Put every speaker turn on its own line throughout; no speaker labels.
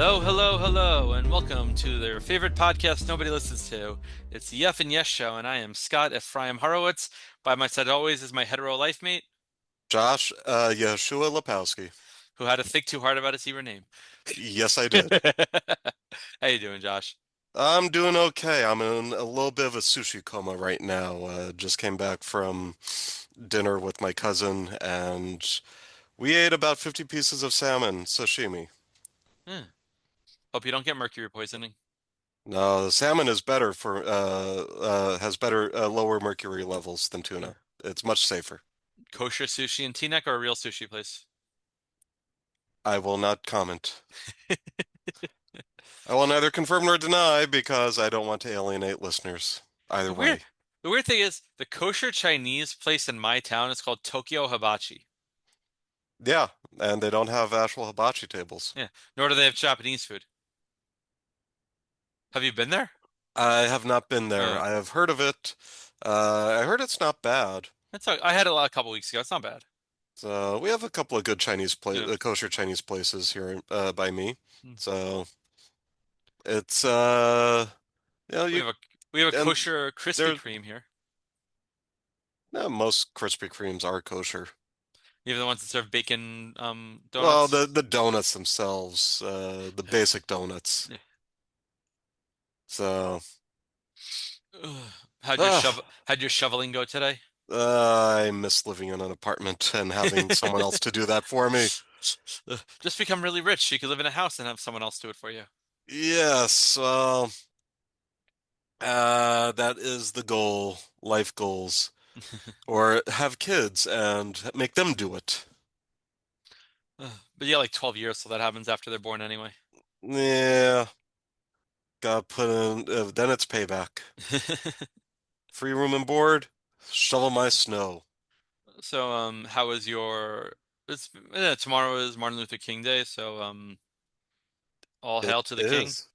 Hello, hello, hello, and welcome to their favorite podcast nobody listens to. It's the F and Yes Show, and I am Scott Ephraim Horowitz. By my side always is my hetero life mate,
Josh, Yeshua Lapowski.
who had to think too hard about his Hebrew name.
Yes, I did.
How you doing, Josh?
I'm doing okay. I'm in a little bit of a sushi coma right now. Just came back from dinner with my cousin, and we ate about 50 pieces of salmon sashimi.
Hmm. Hope you don't get mercury poisoning.
No, the salmon is better has better lower mercury levels than
Hmm.
tuna. It's much safer.
Kosher sushi in Teaneck or a real sushi place?
I will not comment. I will neither confirm nor deny because I don't want to alienate listeners. Either
The weird,
way.
the weird thing is, the kosher Chinese place in my town is called Tokyo Hibachi.
Yeah, and they don't have actual hibachi tables.
Yeah, nor do they have Japanese food. Have you been there?
I have not been there.
Uh,
I have heard of it. I heard it's not bad.
I had it a couple weeks ago. It's not bad.
So we have a couple of good
Yeah.
kosher Chinese places here by me.
Hmm.
So it's
We
you
have a we have a
and
kosher Krispy
there
Kreme here.
most Krispy Kremes are kosher.
Even the ones that serve bacon
Well, the
donuts.
the donuts themselves, the basic donuts.
Yeah.
So
Ugh. How'd your
uh,
shove how'd your shoveling go today?
I miss living in an apartment and having someone else to do that for me.
Ugh. Just become really rich. You could live in a house and have someone else do it for you.
Yes, that is the goal, life goals. Or have kids and make them do it.
Ugh. But yeah, like 12 years, so that happens after they're born anyway.
Yeah, gotta put in, then it's payback. Free room and board, shovel my snow.
So how was your tomorrow is Martin Luther King Day, so all
It
hail to the king.
is.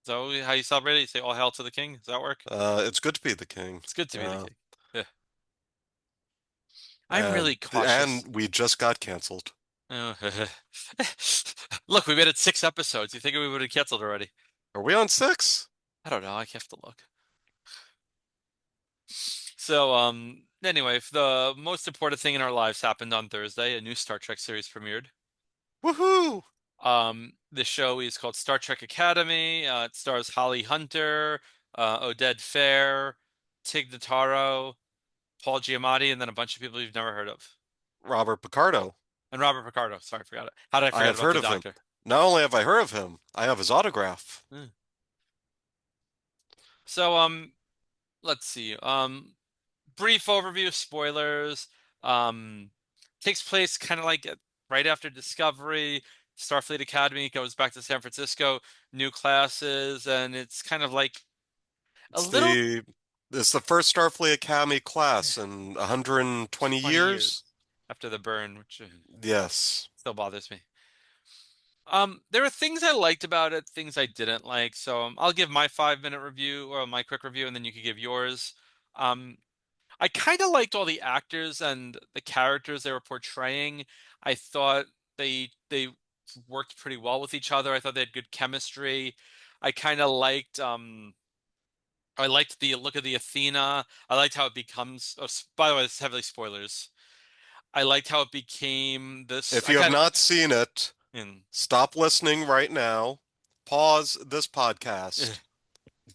So how you celebrate it? You say all hail to the king? Does that work?
It's good to be the king.
It's good to be the
Uh,
king. Yeah. I'm
and
really cautious.
and we just got canceled.
Oh. Look, we made it 6 episodes. You think we would have canceled already?
Are we on six?
I don't know. I have to look. So, anyway, the most important thing in our lives happened on Thursday. A new Star Trek series premiered.
Woohoo!
The show is called Star Trek Academy. It stars Holly Hunter, Oded Fair, Tig Notaro, Paul Giamatti, and then a bunch of people you've never heard of.
Robert
Oh,
Picardo.
and Robert Picardo. Sorry, I forgot it. How did I
I
forget
have
about
heard
the
of him.
Doctor?
Not only have I heard of him, I have his autograph.
Hmm. So, let's see. Brief overview, spoilers. Um, Takes place kind of like right after Discovery. Starfleet Academy goes back to San Francisco, new classes, and it's kind of like a
It's
little
the it's the first Starfleet Academy class in 120
20 years
years.
after the burn, which
Yes.
still bothers me. There were things I liked about it, things I didn't like. So I'll give my 5 minute review or my quick review, and then you could give yours. Um, I kind of liked all the actors and the characters they were portraying. I thought they worked pretty well with each other. I thought they had good chemistry. I kind of liked the look of the Athena. I liked how it becomes. Oh, by the way, this is heavily spoilers. I liked how it became this.
If
I
you have
kind of
not seen it,
in.
stop listening right now. Pause this podcast.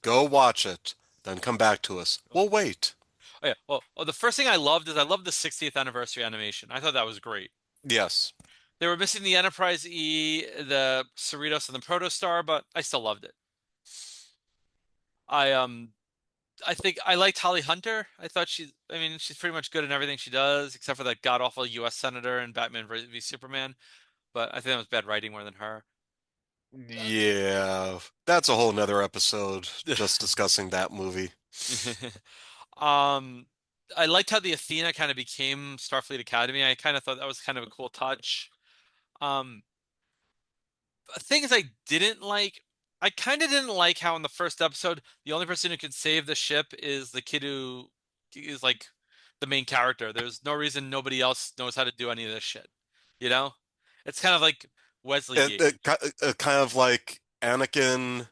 Go watch it. Then come back to us. We'll wait.
Oh yeah. Well, the first thing I loved is I loved the 60th anniversary animation. I thought that was great.
Yes.
They were missing the Enterprise E, the Cerritos, and the Protostar, but I still loved it. I I think I liked Holly Hunter. I mean, she's pretty much good in everything she does, except for that god awful U.S. senator in Batman v Superman. But I think that was bad writing more than her.
Yeah. That's a whole nother episode just discussing that movie.
um, I liked how the Athena kind of became Starfleet Academy. I kind of thought that was kind of a cool touch. Um, Things I didn't like. I kind of didn't like how in the first episode the only person who can save the ship is the kid who is like the main character. There's no reason nobody else knows how to do any of this shit. You know? It's kind of like Wesley
It,
Gate.
it, it kind of like Anakin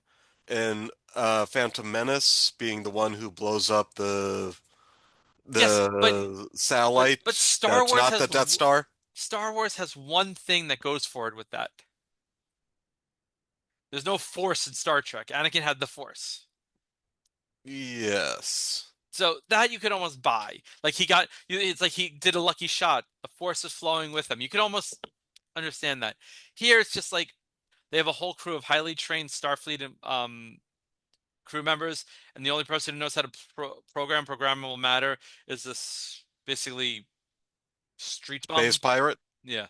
in Phantom Menace being the one who blows up
Yes,
the
but
satellite that's not the Death Star.
Star Wars has one thing that goes forward with that. There's no Force in Star Trek. Anakin had the Force.
Yes.
So that you could almost buy. Like he got, it's like he did a lucky shot. The Force is flowing with him. You could almost understand that. Here it's just like they have a whole crew of highly trained Starfleet crew members, and the only person who knows how to program programmable matter is this basically street
Space
bum.
Pirate.
Yeah.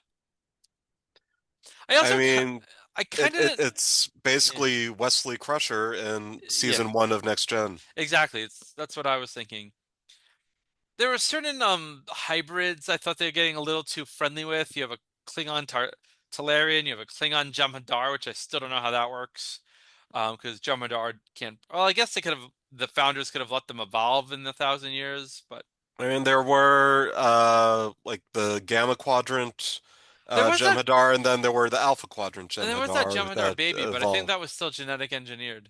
I
I
also,
mean,
I kind of,
it's
yeah,
basically Wesley Crusher in
yeah,
season 1 of Next Gen.
exactly. That's what I was thinking. There were certain hybrids I thought they were getting a little too friendly with. You have a Klingon Talarian, you have a Klingon Jem'Hadar, which I still don't know how that works. Because Jem'Hadar can't. Well, I guess the founders could have let them evolve in the 1,000 years, but
I mean, there were like the Gamma Quadrant
there was that,
Jem'Hadar, and then there were the Alpha Quadrant
and there was that
Jem'Hadar
Jem'Hadar
that
baby, but I think
evolved.
that was still genetic engineered.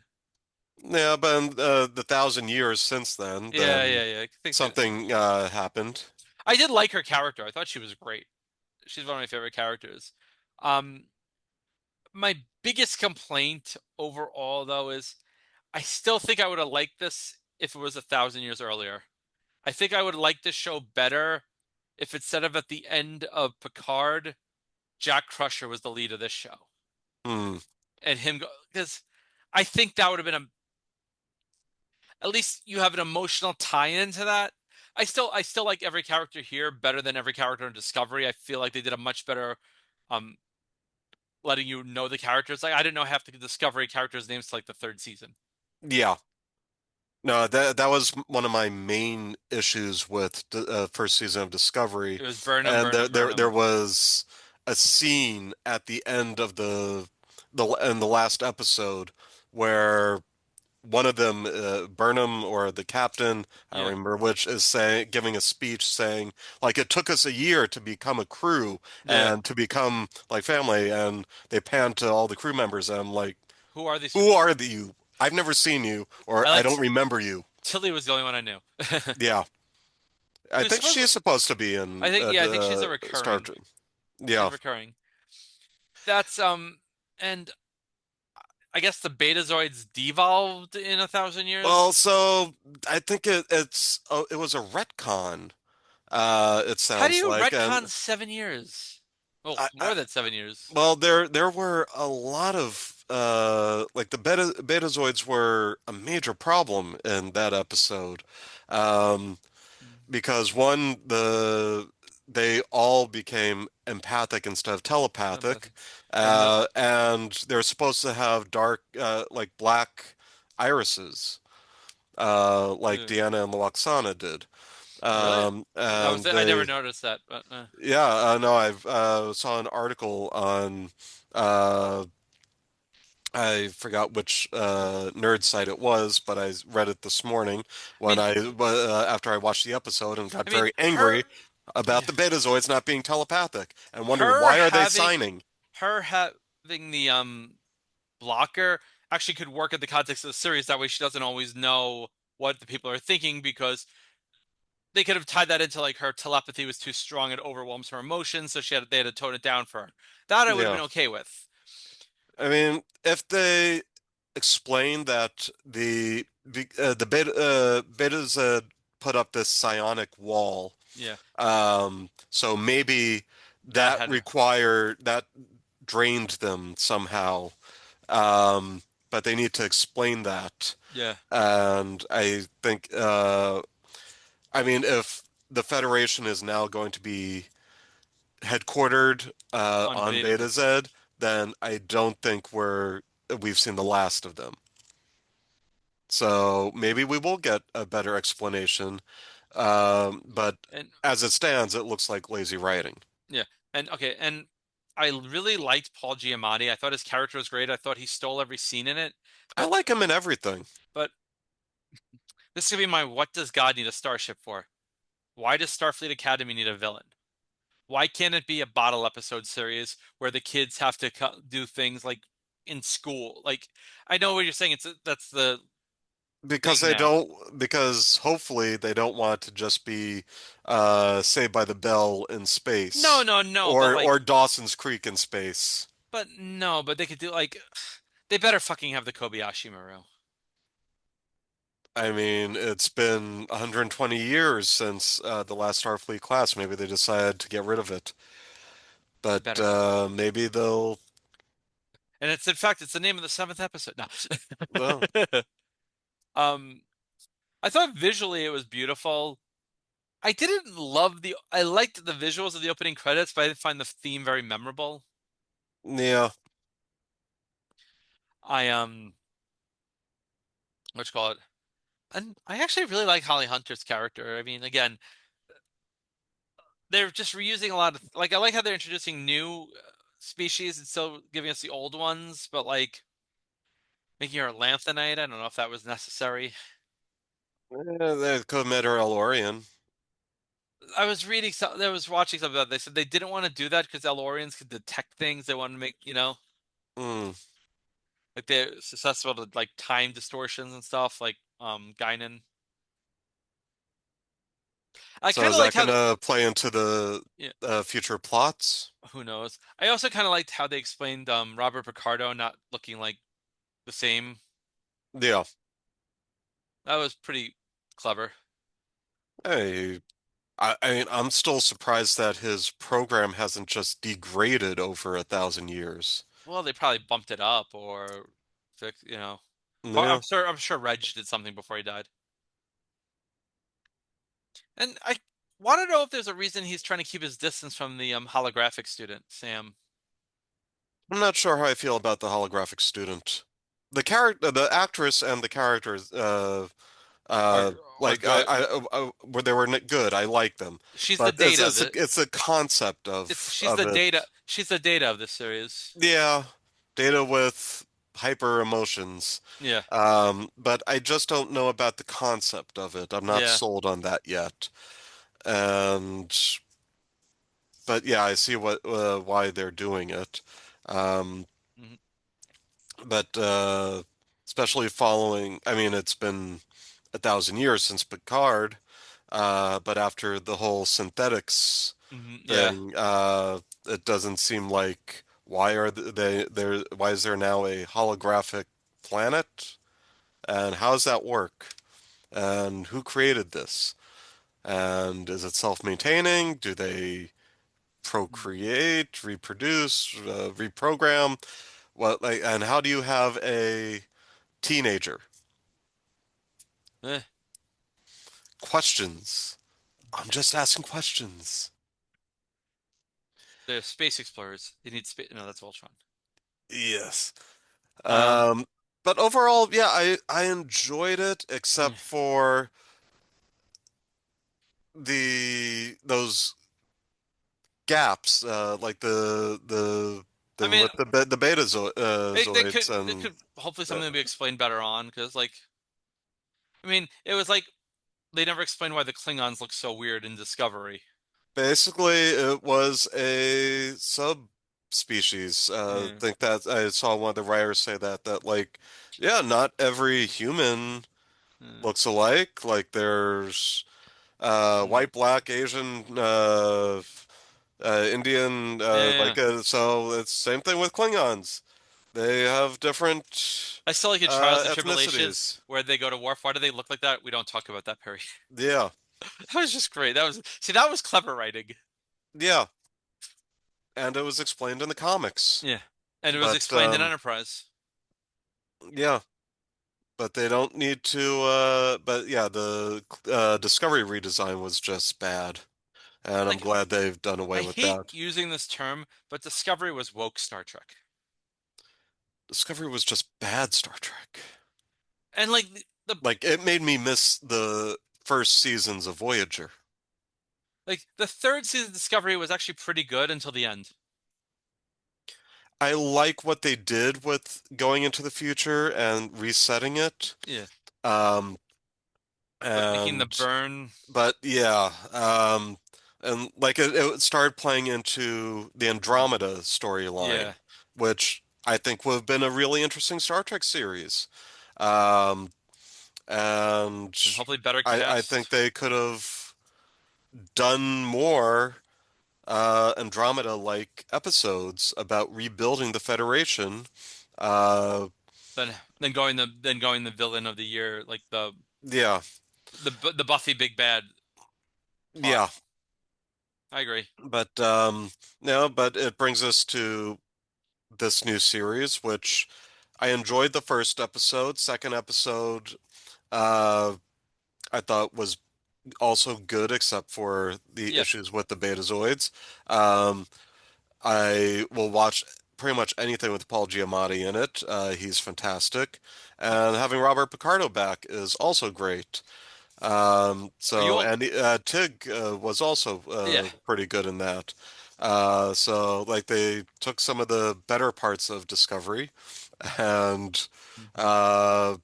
Yeah, but in the 1,000 years since
Yeah,
then
yeah, yeah. I think that
something happened.
I did like her character. I thought she was great. She's one of my favorite characters. Um, my biggest complaint overall, though, is I still think I would have liked this if it was 1,000 years earlier. I think I would like this show better if instead of at the end of Picard, Jack Crusher was the lead of this show,
Hmm.
and him go because I think that would have been at least you have an emotional tie-in to that. I still like every character here better than every character in Discovery. I feel like they did a much better um letting you know the characters. Like I didn't know half the Discovery characters' names till like the third season.
Yeah. No, that was one of my main issues with the first season of Discovery,
It was Burnham,
and
Burnham,
there
Burnham.
was a scene at the end of the in the last episode where one of them, Burnham or the captain, I don't
Yeah,
remember which, is saying, giving a speech saying, like, it took us a year to become a crew
yeah.
and to become like family, and they pan to all the crew members, and I'm like,
Who are these
who
people?
are you? I've never seen you, or
I
I don't
liked
remember you.
Tilly was the only one I knew.
Yeah, I
Who's
think
supposed to,
she's supposed to be
I
in
think yeah, I think she's a
Star
recurring.
Trek.
She's
Yeah.
recurring. That's and I guess the Betazoids devolved in 1,000 years.
Well, so I think it was a retcon. It
How do
sounds
you
like, and
retcon 7 years? Well,
I
more than 7 years.
well, there were a lot of like the Betazoids were a major problem in that episode, um, because one they all became empathic instead of telepathic,
Empathic. And the
and they're supposed to have dark like black irises, like
uh,
Deanna and Loxana did,
really that was
and
it. I never
they
noticed that. But
yeah, no, I've saw an article on uh I forgot which nerd site it was, but I read it this morning
I mean,
after I watched the episode and got
I mean
very angry about
yeah,
the Betazoids not being telepathic and wondering
her
why are they
having
signing?
her having the blocker actually could work in the context of the series. That way, she doesn't always know what the people are thinking because they could have tied that into like her telepathy was too strong and overwhelms her emotions, so they had to tone it down for her. That I would have
Yeah.
been okay with.
I mean, if they explain that the betas put up this psionic wall.
Yeah,
So maybe
that
that
had to.
that drained them somehow. Um, but they need to explain that.
Yeah,
And I think, I mean, if the Federation is now going to be headquartered
on
on
Beta.
Beta Z, then I don't think we've seen the last of them. So maybe we will get a better explanation. But
And
as it stands, it looks like lazy writing.
yeah, and okay, and I really liked Paul Giamatti. I thought his character was great. I thought he stole every scene in it.
I
But
like him in everything.
but this is gonna be my what does God need a starship for? Why does Starfleet Academy need a villain? Why can't it be a bottle episode series where the kids have to do things like in school? Like, I know what you're saying. That's the
Because
thing
they
now.
don't, because hopefully they don't want to just be Saved by the Bell in
No,
space
no, no. But
or
like,
Dawson's Creek in space.
but no. But they could do like, they better fucking have the Kobayashi Maru.
I mean, it's been 120 years since the last Starfleet class. Maybe they decided to get rid of it,
They
but
better fucking.
maybe they'll.
And it's in fact, it's the name of the seventh episode. No.
Well,
Um, I thought visually it was beautiful. I didn't love the. I liked the visuals of the opening credits, but I didn't find the theme very memorable.
yeah,
I what you call it? And I actually really like Holly Hunter's character. I mean, again, they're just reusing a lot of like I like how they're introducing new species and still giving us the old ones, but like making her a lanthanite. I don't know if that was necessary.
they could have made her Elorian.
I was reading some, I was watching something about. They said they didn't want to do that because Elorians could detect things. They wanted to make,
Hmm.
like they're susceptible to like time distortions and stuff, like Guinan. I
So
kind
is
of liked
that
how,
gonna play into the
yeah,
future plots?
who knows. I also kind of liked how they explained Robert Picardo not looking like the same.
Yeah.
That was pretty clever.
Hey, I mean, I'm still surprised that his program hasn't just degraded over 1,000 years.
Well, they probably. Or fix, you know.
Yeah.
I'm sure Reg did something before he died. And I want to know if there's a reason he's trying to keep his distance from the holographic student, Sam.
I'm not sure how I feel about the holographic student. The character, the actress and the characters,
Are are
like
good.
where they were good. I like them,
She's the
but
data of the
it's a concept
it's
of it.
she's the data of this series.
Yeah, data with hyper emotions.
Yeah.
But I just don't know about the concept of it. I'm not
Yeah.
sold on that yet. And but yeah, I see what why they're doing it. Um,
Mhm.
but especially following, I mean, it's been 1,000 years since Picard, but after the whole synthetics
Yeah.
thing, it doesn't seem like why are they there? Why is there now a holographic planet? And how does that work? And who created this? And is it self-maintaining? Do they
Mhm.
procreate, reproduce, reprogram? What like, and how do you have a teenager?
Eh,
Questions. I'm just asking questions.
they're space explorers. They need space. No, that's Voltron.
Yes.
Um.
Um, but overall, yeah, I enjoyed it
Yeah.
except for the those gaps, like the
I
then
mean,
with the beta
they
zoids and
could hopefully
uh,
something will be explained better on because like I mean it was like they never explained why the Klingons look so weird in Discovery.
basically it was a subspecies.
Yeah.
Think that I saw one of the writers say that like yeah, not every human
Yeah.
looks alike. Like there's
Mhm.
white, black, Asian, Indian,
Yeah.
so it's same thing with Klingons. They have different
I still like in Trials and Tribulations
ethnicities.
where they go to Worf. Why do they look like that? We don't talk about that, Perry.
Yeah,
That was just great. That was see, that was clever writing.
yeah, and it was explained in the comics.
Yeah. And it was
But
explained in Enterprise.
yeah, but they don't need to. But yeah, the Discovery redesign was just bad, and I'm
Like
glad they've done away
I
with
hate
that.
using this term, but Discovery was woke Star Trek.
Discovery was just bad Star Trek.
And like
Like it made me miss the first seasons of Voyager.
the third season of Discovery was actually pretty good until the end.
I like what they did with going into the future and resetting it.
Yeah.
Um,
But making the
and
burn
but yeah, And like it started playing into the Andromeda storyline,
Yeah,
which I think would have been a really interesting Star Trek series. Um, and
and hopefully better
I think
cast
they could have done more Andromeda-like episodes about rebuilding the Federation. Uh,
than going the villain of the year, like
yeah,
the Buffy big bad plot.
yeah,
I agree.
but no, but it brings us to this new series, which I enjoyed the first episode. Second episode, uh, I thought was also good, except for the
Yeah.
issues with the Betazoids. Um, I will watch pretty much anything with Paul Giamatti in it. He's fantastic,
Uh,
and having Robert Picardo back is also great.
Are you
So
all?
and Tig was also
Yeah.
pretty good in that. So like they took some of the better parts of Discovery, and
Hmm.
uh,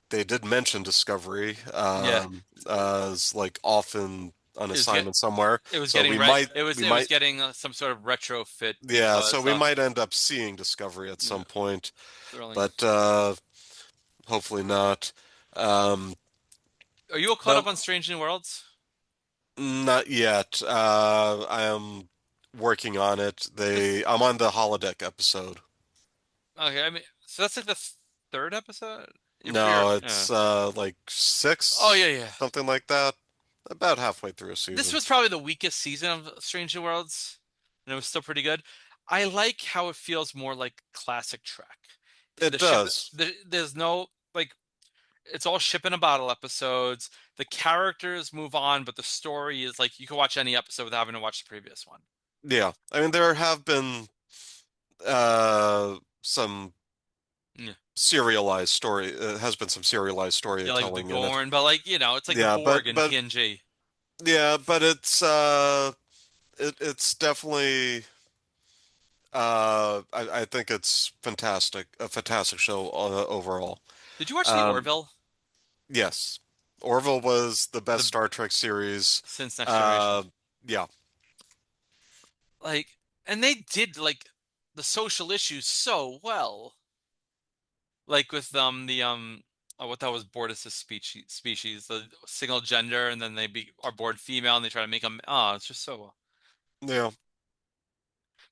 they did mention Discovery
Yeah.
as like often on
It was get
assignment somewhere.
it was
So
getting right.
we
It was
might
getting some sort of retrofit
yeah. So
because
we might end up seeing Discovery at
yeah,
some point,
thrilling.
but hopefully not. Um,
Are you all caught
but
up on Strange New Worlds?
Not yet. I am working on it.
Because
I'm on the holodeck episode.
okay, I mean, so that's like the third episode.
No,
Yeah.
it's like
Oh yeah,
six,
yeah.
something like that. About halfway through a
This
season.
was probably the weakest season of Strange New Worlds, and it was still pretty good. I like how it feels more like classic Trek.
It
The ship,
does.
there's no like it's all ship in a bottle episodes. The characters move on, but the story is like you can watch any episode without having to watch the previous one.
Yeah. I mean, there have been some
Yeah,
serialized story. Has been some serialized
yeah, like with the
storytelling in it.
Gorn, but like it's like the
Yeah,
Borg in TNG.
but it's definitely I think it's fantastic, a fantastic show overall.
Did you watch the
Um,
Orville?
yes, Orville was the best
The
Star Trek series.
since Next Generation.
Uh, yeah,
Like, and they did like the social issues so well. Like with the what that was Bortus's species, the single gender, and then are born female, and they try to make them. Oh, it's just so.
yeah.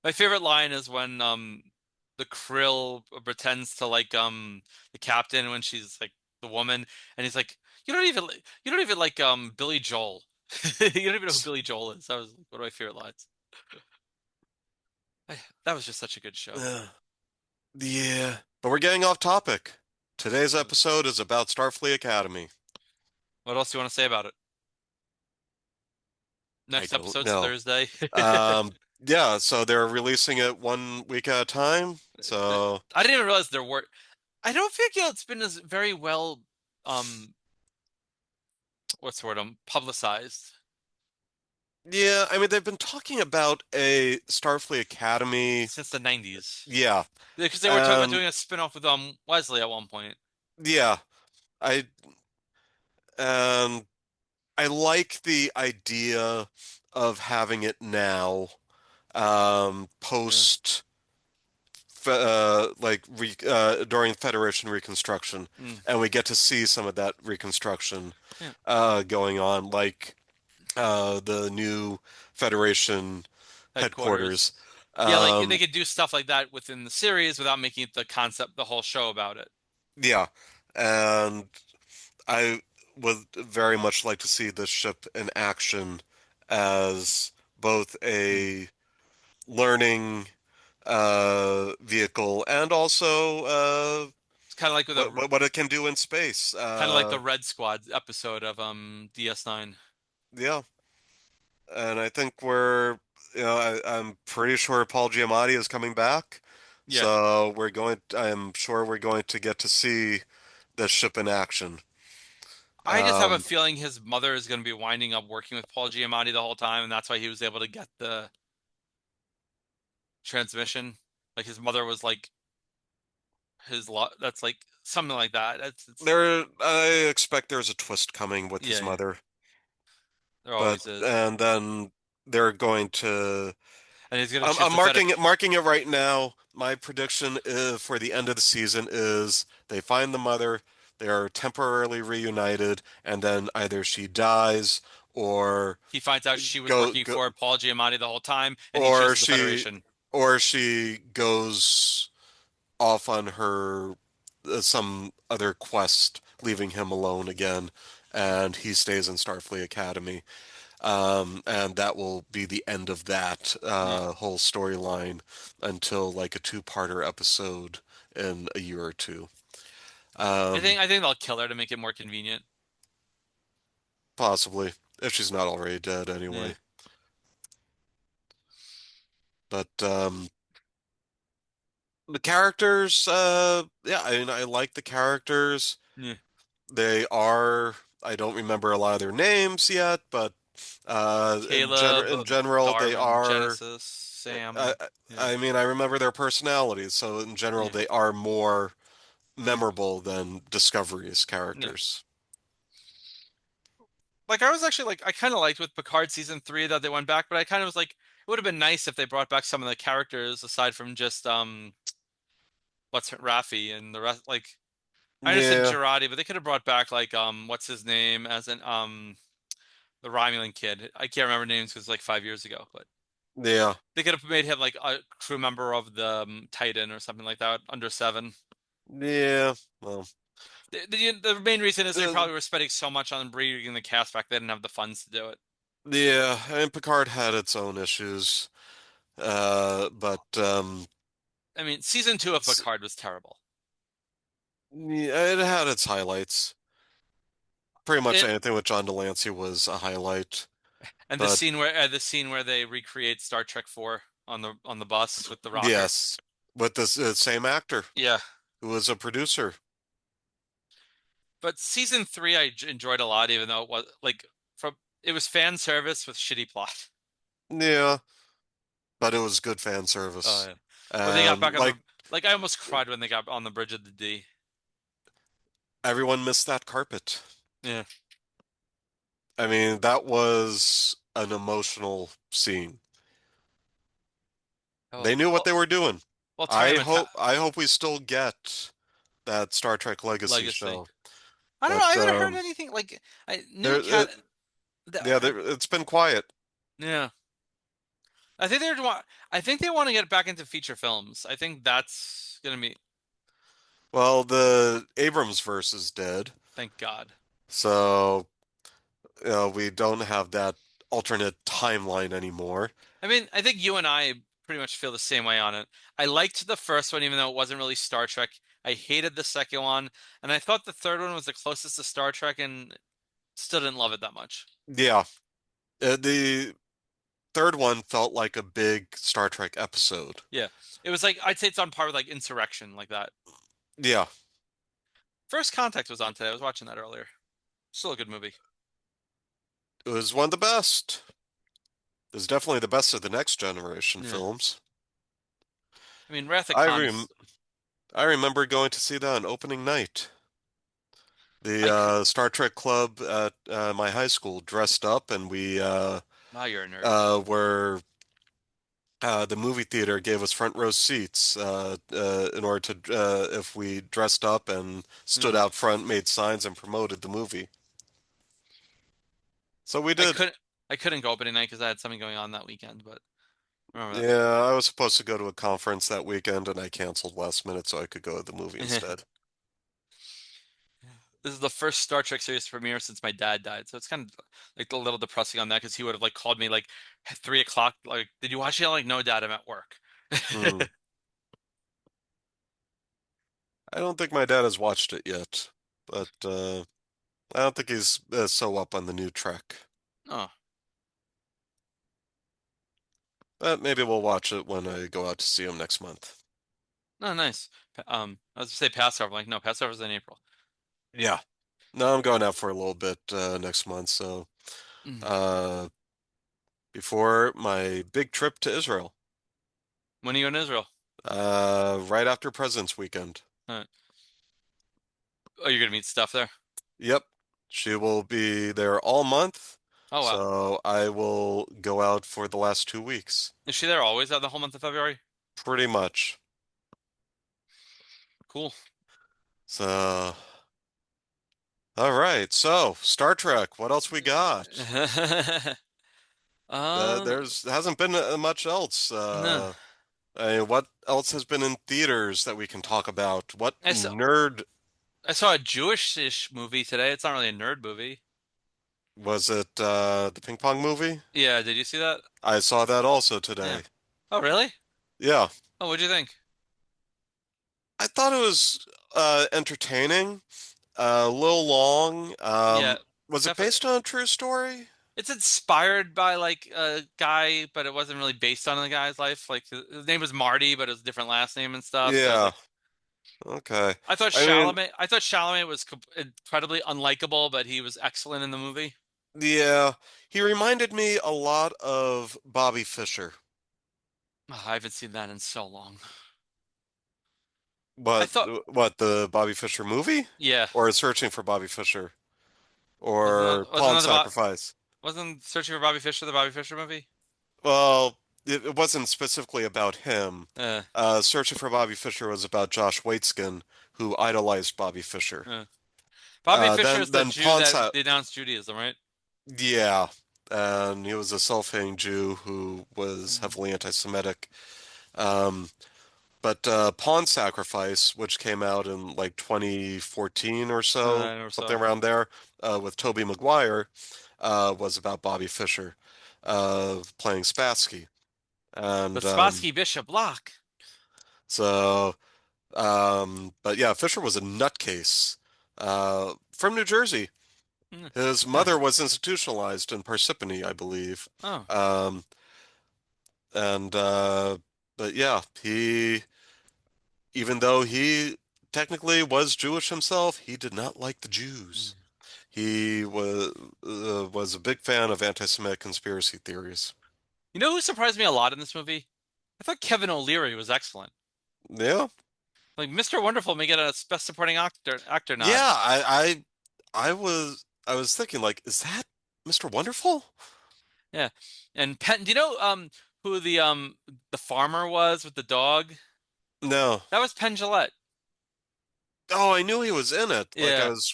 My favorite line is when the Krill pretends to like the captain when she's like the woman, and he's like, you don't even like Billy Joel. You don't even know who Billy Joel is. That was one of my favorite lines. That was just such a good show.
Uh, yeah. But we're getting off topic. Today's episode is about Starfleet Academy.
What else do you want to say about it?
I
Next
don't
episode's
know.
Thursday.
Um, yeah, so they're releasing it 1 week at a time. So
I didn't even realize there were. I don't think it's been as very well, um, what's the word, publicized
yeah, I mean they've been talking about a Starfleet Academy.
since the 90s.
Yeah.
Because they were talking about
Um,
doing a spin-off with Wesley at one point.
yeah. I um I like the idea of having it now,
Yeah.
post during Federation Reconstruction,
Mm,
and we get to see some of that reconstruction
yeah.
going on, like the new Federation headquarters.
Headquarters. Yeah, like they
Um,
could do stuff like that within the series without making it the concept, the whole show about it.
yeah, and I would very much like to see this ship in action as both
Mm.
a learning vehicle and also
It's kind of like with a
what it can do in space.
kind of like the Red Squad episode of DS9.
Yeah, and I think I'm pretty sure Paul Giamatti is coming back,
Yeah.
so I'm sure we're going to get to see this ship in action.
I just have a
Um,
feeling his mother is going to be winding up working with Paul Giamatti the whole time, and that's why he was able to get the transmission. Like his mother was like that's like something like that. It's
I expect there's a twist coming with his
yeah, yeah.
mother.
There
but
always is.
and then they're going to.
And he's gonna choose
I'm
the Fed.
marking it right now. My prediction is for the end of the season is they find the mother, they are temporarily reunited, and then either she dies or
He finds out she was
go,
working
go
for Paul Giamatti the whole time, and he
or
chooses the
she
Federation.
goes off on her some other quest, leaving him alone again, and he stays in Starfleet Academy. And that will be the end of that
Yeah.
whole storyline until like a two-parter episode in a year or two. Um,
I think they'll kill her to make it more convenient.
Possibly, if she's not already dead
Yeah.
anyway. But the characters, yeah, I mean, I like the characters.
Yeah.
They are, I don't remember a lot of their names yet, but
Caleb,
in general, they
Darwin,
are.
Genesis,
I,
Sam. Yeah.
I mean, I remember their personalities, so in general,
Yeah.
they are more memorable than Discovery's
Yeah.
characters.
Like I was actually like I kind of liked with Picard season 3 that they went back, but I kind of was like it would have been nice if they brought back some of the characters aside from just what's Raffi and the rest. Like I understand
Yeah,
Girardi, but they could have brought back like what's his name as an the Romulan kid. I can't remember names because like 5 years ago, but
yeah,
they could have made him like a crew member of the Titan or something like that under seven.
yeah. Well,
The main reason is they
uh,
probably were spending so much on bringing the cast back, they didn't have the funds to do it.
yeah, and Picard had its own issues, but
I mean, season 2 of
it's,
Picard was terrible.
yeah, it had its highlights. Pretty much
It
anything with John Delancey was a highlight.
and
But
the scene where they recreate Star Trek 4 on the bus with the rockets.
yes, with this same actor
Yeah,
who was a producer.
but season 3 enjoyed a lot, even though it was like from it was fan service with shitty plot.
Yeah, but it was good fan
Oh
service.
yeah, when they got
And
back on the like I almost cried when they got on the bridge of the D.
everyone missed that carpet.
Yeah.
I mean, that was an emotional scene.
Oh
They knew what
well,
they were doing.
well, tournament ta
I hope we still get that Star Trek Legacy
legacy.
show.
I don't know.
But
I haven't heard anything like new
there,
cat.
yeah,
I,
it's been quiet.
yeah, I think they're want. I think they want to get back into feature films. I think that's gonna be.
Well, the Abrams verse is dead,
Thank God.
so we don't have that alternate timeline anymore.
I mean, I think you and I pretty much feel the same way on it. I liked the first one, even though it wasn't really Star Trek. I hated the second one, and I thought the third one was the closest to Star Trek, and still didn't love it that much.
Yeah, the third one felt like a big Star Trek episode.
Yeah, it was like I'd say it's on par with like Insurrection, like that.
Yeah,
First Contact was on today. I was watching that earlier. Still a good movie.
it was one of the best. It was definitely the best of the Next Generation
Yeah,
films.
I mean, Wrath of
I rem
Khan's.
I remember going to see that on opening night. The
I could.
Star Trek Club at my high school dressed up, and we
Wow, you're a nerd.
were the movie theater gave us front row seats in order to if we dressed up and stood
Yeah.
out front, made signs, and promoted the movie. So we
I
did.
couldn't. I couldn't go opening night because I had something going on that weekend. But remember
Yeah, I was supposed to go to a conference that weekend, and I canceled last minute so I could go to the movie
that.
instead.
This is the first Star Trek series premiere since my dad died, so it's kind of like a little depressing on that because he would have like called me like at 3 o'clock, like, "Did you watch it?" I'm like, "No, Dad, I'm at work."
Hmm. I don't think my dad has watched it yet, but I don't think he's so up on the new Trek.
Oh,
But maybe we'll watch it when I go out to see him next month.
no, nice. I was to say Passover. I'm like, no, Passover's in April.
Yeah. No, I'm going out for a little bit next month, so
Mm.
uh, before my big trip to Israel,
When are you in Israel?
right after President's Weekend.
Uh, oh, you're gonna meet stuff there.
Yep. She will be there all month.
Oh wow.
So I will go out for the last 2 weeks.
Is she there always out the whole month of February?
Pretty much.
Cool.
So, all right. So, Star Trek, what else we got?
Um,
There's hasn't been much else.
no.
What else has been in theaters that we can talk about? What
I saw
nerd
I saw a Jewish-ish movie today. It's not really a nerd movie.
was it? The ping pong movie?
Yeah, did you see that?
I saw that also
Yeah.
today.
Oh, really?
Yeah,
Oh, what'd you think?
I thought it was entertaining. A little long.
Yeah,
Was it
definitely.
based on a true story?
It's inspired by like a guy, but it wasn't really based on the guy's life. Like his name was Marty, but it was a different last name and stuff. So it was
Yeah.
like
Okay.
I thought
I mean,
Chalamet. I thought Chalamet was incredibly unlikable, but he was excellent in the movie.
yeah, he reminded me a lot of Bobby Fischer.
Oh, I haven't seen that in so long. I
What
thought,
what the Bobby Fischer movie?
yeah,
Or Searching for Bobby Fischer?
wasn't
Or
wasn't
Pawn
that about
Sacrifice?
wasn't Searching for Bobby Fischer the Bobby Fischer movie?
Well, it wasn't specifically about him.
Uh,
Searching for Bobby Fischer was about Josh Waitzkin, who idolized Bobby Fischer.
uh. Bobby Fischer
Then
is the
then
Jew
Pawn
that
Sa
denounced Judaism, right?
Yeah, and he was a self-hating Jew who was
Mm.
heavily anti-Semitic. Um, but Pawn Sacrifice, which came out in like 2014 or so,
I never
something
saw.
around there, with Tobey Maguire, was about Bobby Fischer playing Spassky.
The
And
Spassky Bishop Lock.
so, but yeah, Fisher was a nutcase from New Jersey.
Mm.
His
Yeah.
mother was institutionalized in Parsippany, I believe.
Oh.
Um, and but yeah, even though he technically was Jewish himself, he did not like the
Mm.
Jews. He was a big fan of anti-Semitic conspiracy theories.
You know who surprised me a lot in this movie? I thought Kevin O'Leary was excellent.
Yeah,
Like Mr. Wonderful may get a Best Supporting Actor nod.
yeah. I was thinking like, is that Mr. Wonderful?
Yeah. And Penn, do you know who the farmer was with the dog?
No.
That was Penn Jillette.
Oh, I knew he was in it. Like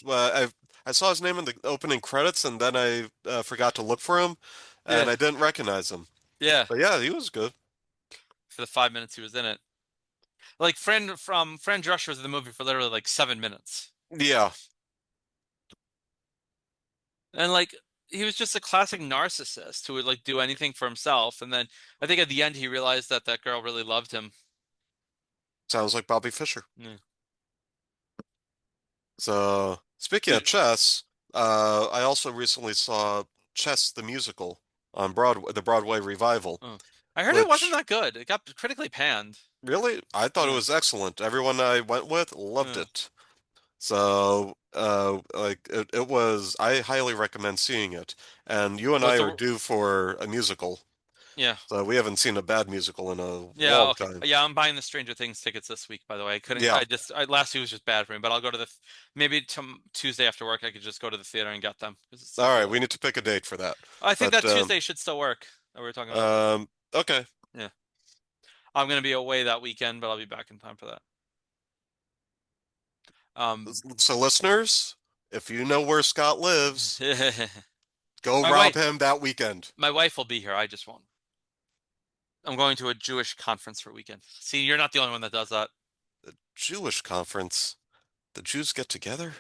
Yeah.
I saw his name in the opening credits, and then I forgot to look for him, and
Yeah.
I didn't recognize him.
Yeah.
But yeah, he was good.
For the 5 minutes he was in it. Like Fran Drescher was in the movie for literally like 7 minutes.
Yeah,
And like he was just a classic narcissist who would like do anything for himself. And then I think at the end he realized that that girl really loved him.
sounds like Bobby Fischer.
Yeah.
So speaking of
Dude,
chess, I also recently saw Chess the musical on Broadway, the Broadway revival,
oh. I heard it wasn't
which
that good. It got critically panned.
really I thought it
Uh,
was excellent. Everyone I went with loved
uh.
it. So, it was, I highly recommend seeing it. And you and
Was
I are
the
due for a musical.
yeah.
So we haven't seen a bad musical in a
Yeah,
long
okay.
time.
Yeah, I'm buying the Stranger Things tickets this week, by the way.
Yeah.
Last week was just bad for me, but I'll go to maybe Tuesday after work I could just go to the theater and get them because it's
All
like
right. We need to pick a date for that.
I think
But,
that Tuesday should still work that we were talking about.
okay.
Yeah. I'm gonna be away that weekend, but I'll be back in time for that. Um
So listeners, if you know where Scott lives, go
my
rob
wife
him that weekend.
my wife will be here. I just won't. I'm going to a Jewish conference for a weekend. See, you're not the only one that does that.
Jewish conference. The Jews get together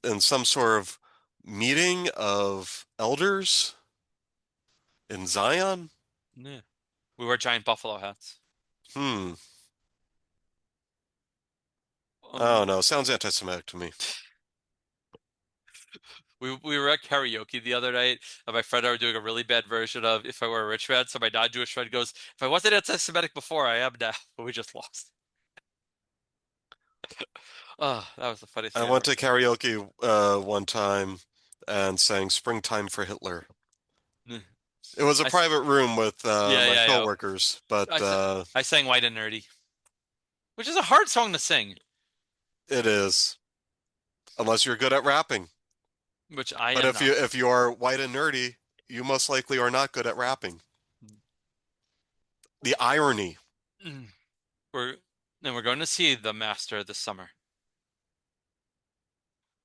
in some sort of meeting of elders in Zion?
Yeah. We wear giant buffalo hats.
Hmm. Oh
Um
no, sounds anti-Semitic to me.
we were at karaoke the other night, and my friend and I were doing a really bad version of "If I Were a Rich Man." So my non-Jewish friend goes, "If I wasn't anti-Semitic before, I am now." But we just lost. Oh, that was the funniest
I
thing
went
ever.
to karaoke one time and sang "Springtime for Hitler."
Mm.
It was a
I s-
private room with
yeah,
my
yeah, yeah.
coworkers, but
I sang "White and Nerdy," which is a hard song to sing.
it is unless you're good at rapping.
which I
But
am not.
if you are white and nerdy, you most likely are not good at rapping. The irony.
Mm. We're and we're going to see the master this summer,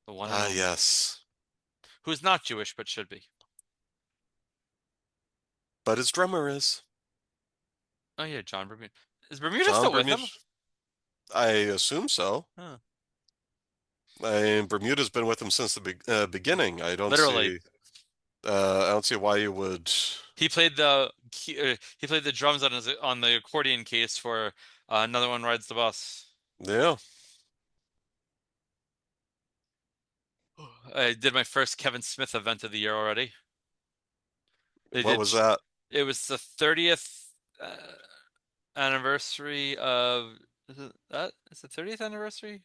the one and
Ah,
only,
yes.
who's not Jewish but should be.
But his drummer is
Oh yeah, John Bermuda. Is Bermuda
John
still with
Bermuda.
him?
I assume so.
Huh.
I mean, Bermuda's been with him since the beginning.
Literally,
I don't see why you would.
he played the drums on his on the accordion case for Another One Rides the Bus.
Yeah.
I did my first Kevin Smith event of the year already. They
What
did.
was that?
It was the 30th anniversary of. Is it that? It's the 30th anniversary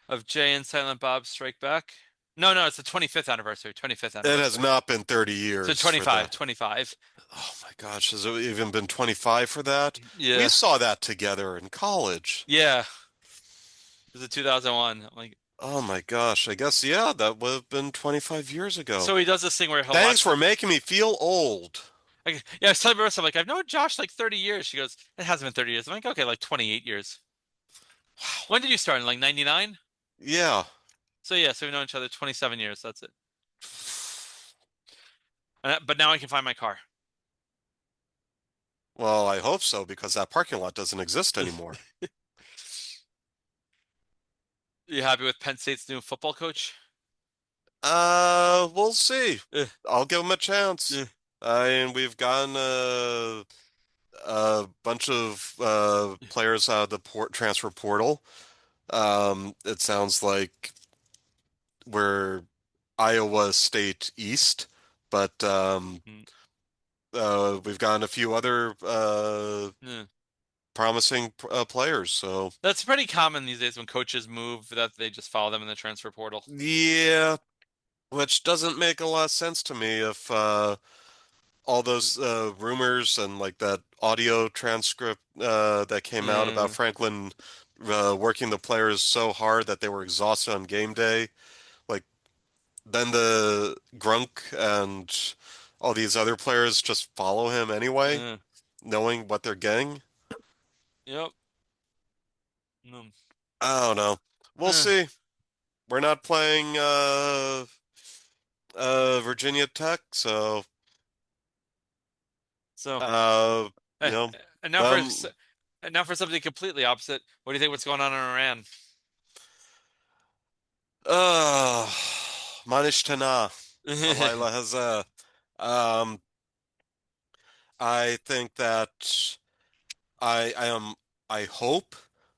of Jay and Silent Bob Strike Back. No, no, it's the 25th anniversary. 25th
It has
anniversary.
not been 30
So
years for
25,
the.
25.
Oh my gosh, has it even been 25 for that? We
Yeah.
saw that together in college.
Yeah. It was a 2001. I'm like,
Oh my gosh, I guess, yeah, that would have been 25 years ago.
so he does this thing where he'll
Thanks
watch
for
the.
making me feel old.
Like, yeah, I was telling Marissa, I'm like, I've known Josh like 30 years. She goes, it hasn't been 30 years. I'm like, okay, like 28 years. When did you start? In like 99?
Yeah.
So yeah, so we've known each other 27 years. That's it. But now I can find my car.
Well, I hope so because that parking lot doesn't exist anymore.
You happy with Penn State's new football coach?
We'll see.
Eh,
I'll give him a chance.
eh.
I mean, we've gotten a bunch of players out of the transfer portal. It sounds like we're Iowa State East, but
Mm,
we've gotten a few other
eh.
promising players. So
That's pretty common these days when coaches move that they just follow them in the transfer portal.
yeah, which doesn't make a lot of sense to me if all those rumors and like that audio transcript that came out about
Yeah,
Franklin working the players so hard that they were exhausted on game day. Like then the Grunk and all these other players just follow him anyway,
yeah,
knowing what they're getting.
yep. Mm,
I don't know. We'll
eh.
see. We're not playing Virginia Tech, so
So,
uh, you
eh,
know,
and now for
them.
and now for something completely opposite. What do you think? What's going on in Iran?
Uh, Manishtana, Alayla has um, I think that I am I hope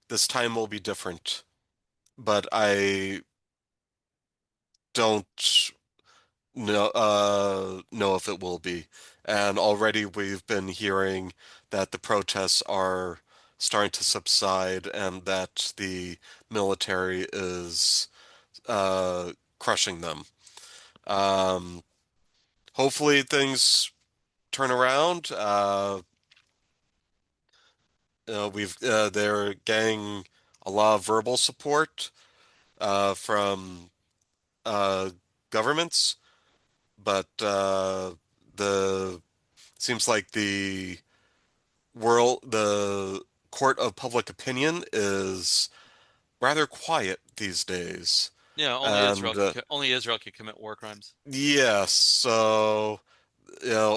this time will be different, but I don't know if it will be. And already we've been hearing that the protests are starting to subside and that the military is crushing them. Um, hopefully things turn around. We've they're getting a lot of verbal support from uh, governments, but the seems like the court of public opinion is rather quiet these days.
Yeah,
And
only Israel can commit war crimes.
yes, so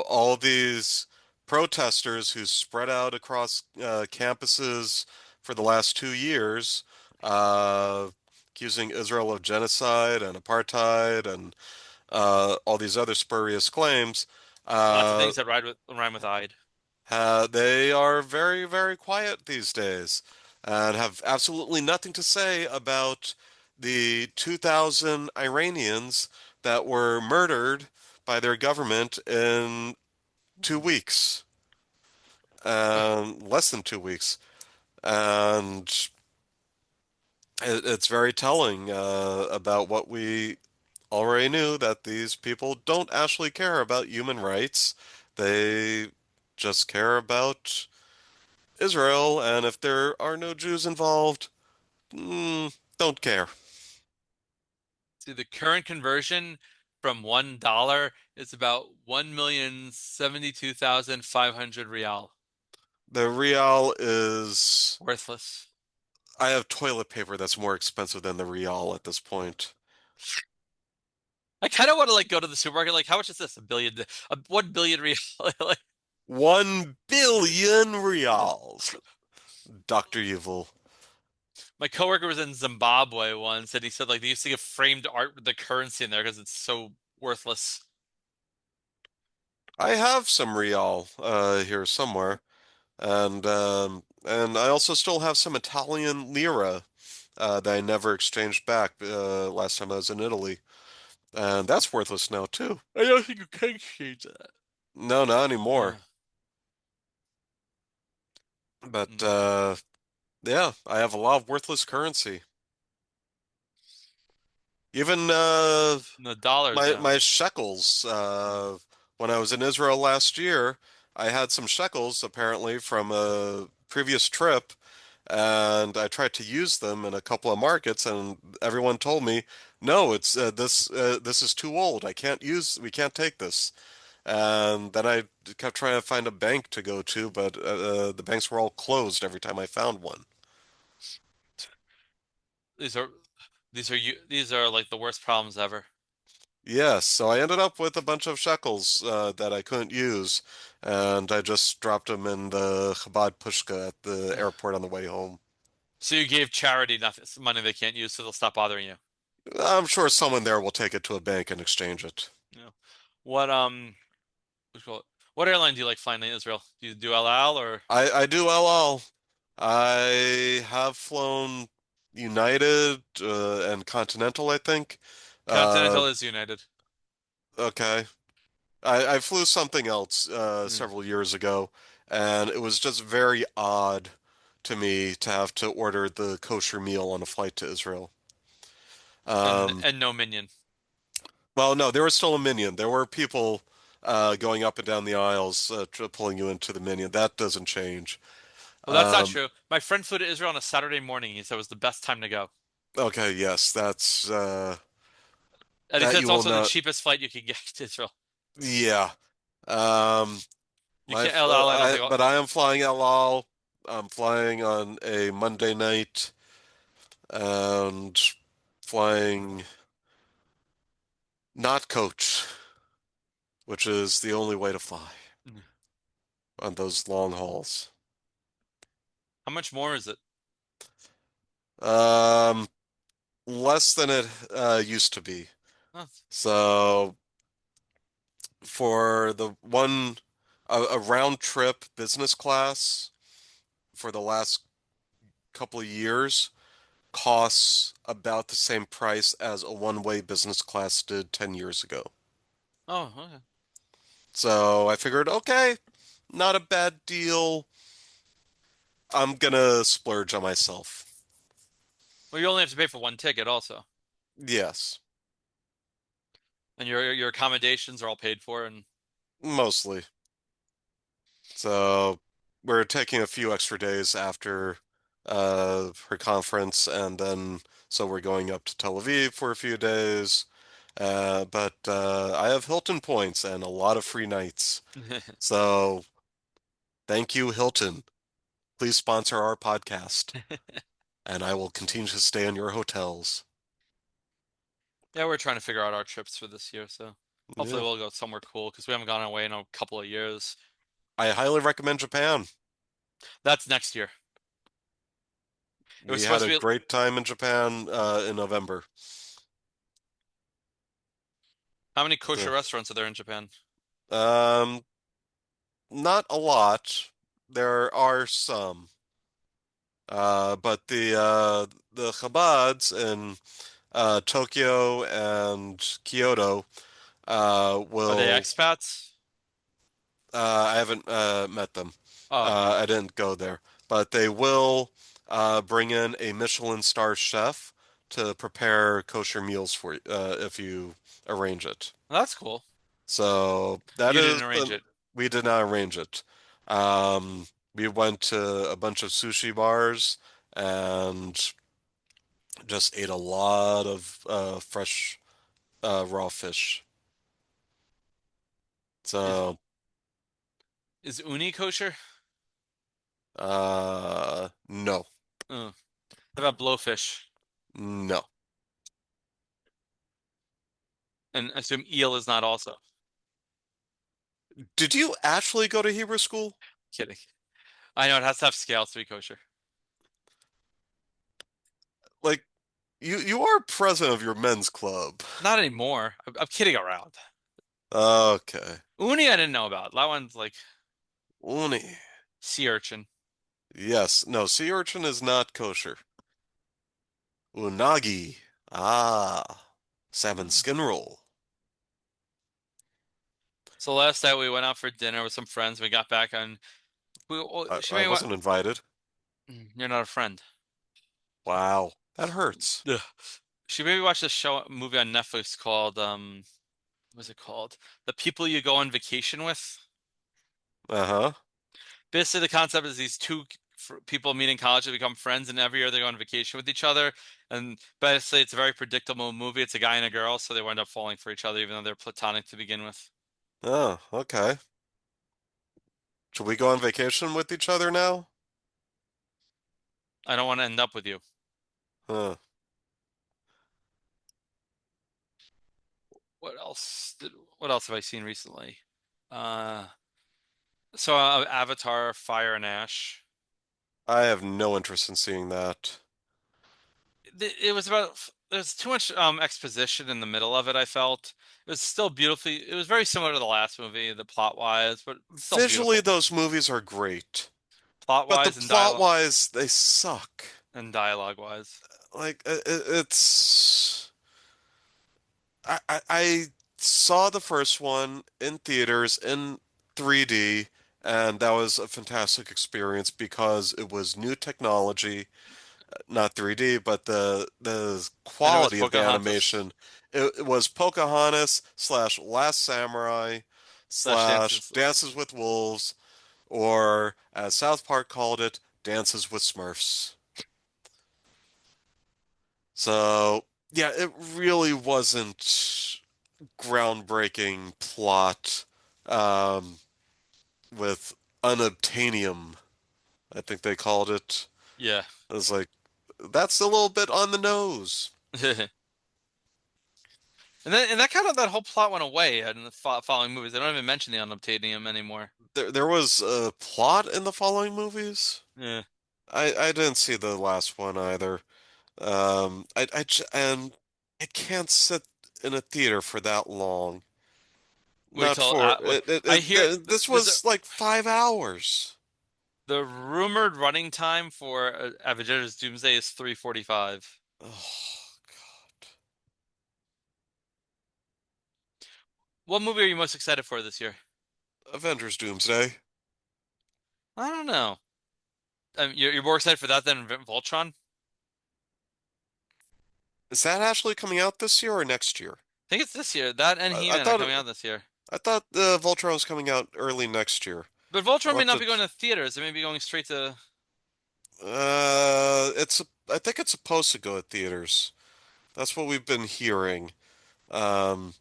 all these protesters who spread out across campuses for the last 2 years, uh, accusing Israel of genocide and apartheid and all these other spurious claims,
Lots of
uh,
things that rhyme with "ide."
they are very, very quiet these days and have absolutely nothing to say about the 2,000 Iranians that were murdered by their government in 2 weeks, less than 2 weeks. And it's very telling about what we already knew that these people don't actually care about human rights. They just care about Israel, and if there are no Jews involved, don't care.
See, the current conversion. from $1 is about 1,072,500 real.
The real is.
Worthless.
I have toilet paper that's more expensive than the real at this point.
I kind of want to like go to the supermarket. Like, how much is this? A billion, 1 billion real. Like,
1 billion reals. Dr. Evil.
my coworker was in Zimbabwe once, and he said like they used to get framed art with the currency in there because it's so worthless.
I have some real here somewhere. And I also still have some Italian lira that I never exchanged back last time I was in Italy. And that's worthless now too.
I don't think you can change that.
No, not anymore.
Uh,
But
mm,
yeah, I have a lot of worthless currency. Even
the dollar's
my
down.
shekels.
Mm.
When I was in Israel last year, I had some shekels apparently from a previous trip, and I tried to use them in a couple of markets, and everyone told me, "No, it's this is too old. I can't use. We can't take this." And then I kept trying to find a bank to go to, but the banks were all closed every time I found one.
These are these are like the worst problems ever.
Yes, so I ended up with a bunch of shekels that I couldn't use, and I just dropped them in the Chabad Pushka at the airport on the way home.
So you gave charity nothing money they can't use, so they'll stop bothering you.
I'm sure someone there will take it to a bank and exchange it.
You know. What what airline do you like flying in Israel? Do you do El Al or
I do LL. I have flown United and Continental, I think. Uh,
Continental is United?
okay. I flew something else
Mm.
several years ago, and it was just very odd to me to have to order the kosher meal on a flight to Israel. Um,
And no minion.
well, no, there was still a minion. There were people going up and down the aisles pulling you into the minion. That doesn't change.
Well, that's not
Um,
true. My friend flew to Israel on a Saturday morning. He said it was the best time to go.
okay, yes, that's
And he
that
said
you
it's
will
also the
not.
cheapest flight you can get to Israel.
Yeah. Um,
You can't El Al, I don't
I
think.
but I am flying El Al. I'm flying on a Monday night and flying not coach, which is the only way to fly on those long hauls.
How much more is it?
Um, Less than it used to be.
Oh,
So for the one a round trip business class for the last couple of years costs about the same price as a one-way business class did 10 years ago.
oh, okay.
So I figured, okay, not a bad deal. I'm gonna splurge on myself.
Well, you only have to pay for one ticket also,
Yes,
and your accommodations are all paid for. And
mostly. So we're taking a few extra days after her conference, and then so we're going up to Tel Aviv for a few days. But I have Hilton points and a lot of free nights. So thank you, Hilton. Please sponsor our podcast, and I will continue to stay in your hotels.
yeah, we're trying to figure out our trips for this year, so hopefully
Yeah,
we'll go somewhere cool because we haven't gone away in a couple of years.
I highly recommend Japan.
That's next year. It was
We had
supposed
a
to be.
great time in Japan in November.
How many kosher
So,
restaurants are there in Japan?
um, not a lot. There are some. But the Chabads in Tokyo and Kyoto
Are they
will.
expats?
I haven't met them.
Oh, okay.
I didn't go there, but they will bring in a Michelin star chef to prepare kosher meals for you if you arrange it.
Well, that's cool.
So that
You
is
didn't arrange it.
we did not arrange it. We went to a bunch of sushi bars and just ate a lot of fresh raw fish.
Is
So,
is uni kosher?
no,
How about blowfish?
no.
And I assume eel is not also.
Did you actually go to Hebrew school?
Kidding. I know it has to have scales to be kosher.
Like, you are president of your men's club.
Not anymore. I'm kidding around.
Okay.
Uni I didn't know about. That one's like
Uni.
sea urchin.
Yes. No, sea urchin is not kosher. Unagi. Ah. Salmon skin roll.
So last night we went out for dinner with some friends. We got back and she
I
made what?
wasn't invited.
You're not a friend.
Wow. That hurts.
Ugh. She made me watch this movie on Netflix called what's it called? The People You Go on Vacation With.
Uh-huh.
Basically, the concept is these two people meet in college to become friends, and every year they go on vacation with each other. And basically, it's a very predictable movie. It's a guy and a girl, so they wind up falling for each other, even though they're platonic to begin with.
Oh, okay. Should we go on vacation with each other now?
I don't want to end up with you.
Huh.
What else what else have I seen recently? Uh, so Avatar, Fire and Ash.
I have no interest in seeing that.
It was about there's too much exposition in the middle of it, I felt. It was still beautifully it was very similar to the last movie, the plot wise, but still
Visually,
beautiful.
those movies are great,
Plot
but the
wise and dialogue
plot-wise, they suck.
wise.
Like, it's... I saw the first one in theaters in 3D, and that was a fantastic experience because it was new technology, not 3D, but the
And it was
quality of the
Pocahontas
animation. It was Pocahontas slash Last Samurai
slash
slash
dances.
Dances with Wolves, or as South Park called it, Dances with Smurfs. So, yeah, it really wasn't groundbreaking plot um, with unobtainium, I think they called it.
Yeah.
I was like, that's a little bit on the nose.
And that kind of that whole plot went away in the following movies. They don't even mention the unobtainium anymore.
There was a plot in the following movies.
Yeah.
I didn't see the last one either. And I can't sit in a theater for that long.
Wait
Not
till
for
wait,
it, it,
I
it,
hear
th- This
there's a
was like 5 hours.
the rumored running time for Avengers Doomsday is 3:45.
Oh, God.
What movie are you most excited for this year?
Avengers Doomsday.
I don't know. You're more excited for that than Voltron?
Is that actually coming out this year or next year?
I think it's this year. That and
I
He-Man are
thought
coming out this year.
I thought Voltron was coming out early next year.
But
I'll
Voltron may
have
not
to.
be going to theaters. It may be going straight to.
I think it's supposed to go at theaters. That's what we've been hearing. Um,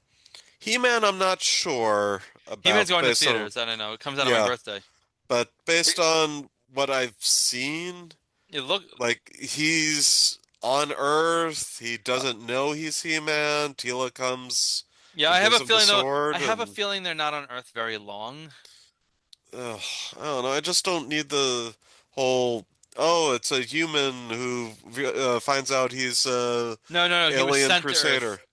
He-Man, I'm not sure
He-Man's
about
going to
based on
theaters. I don't know. It comes out on my
yeah,
birthday.
but
Wait,
based on what I've seen,
you look.
like he's on Earth, he doesn't know he's He-Man. Tila comes
Yeah,
and
I have
gives
a
him the
feeling though. I
sword,
have a
and
feeling they're not on Earth very long.
ugh, I don't know. I just don't need the whole. Oh, it's a human who finds out he's a
No, no, no. He was
alien
sent to
crusader.
Earth.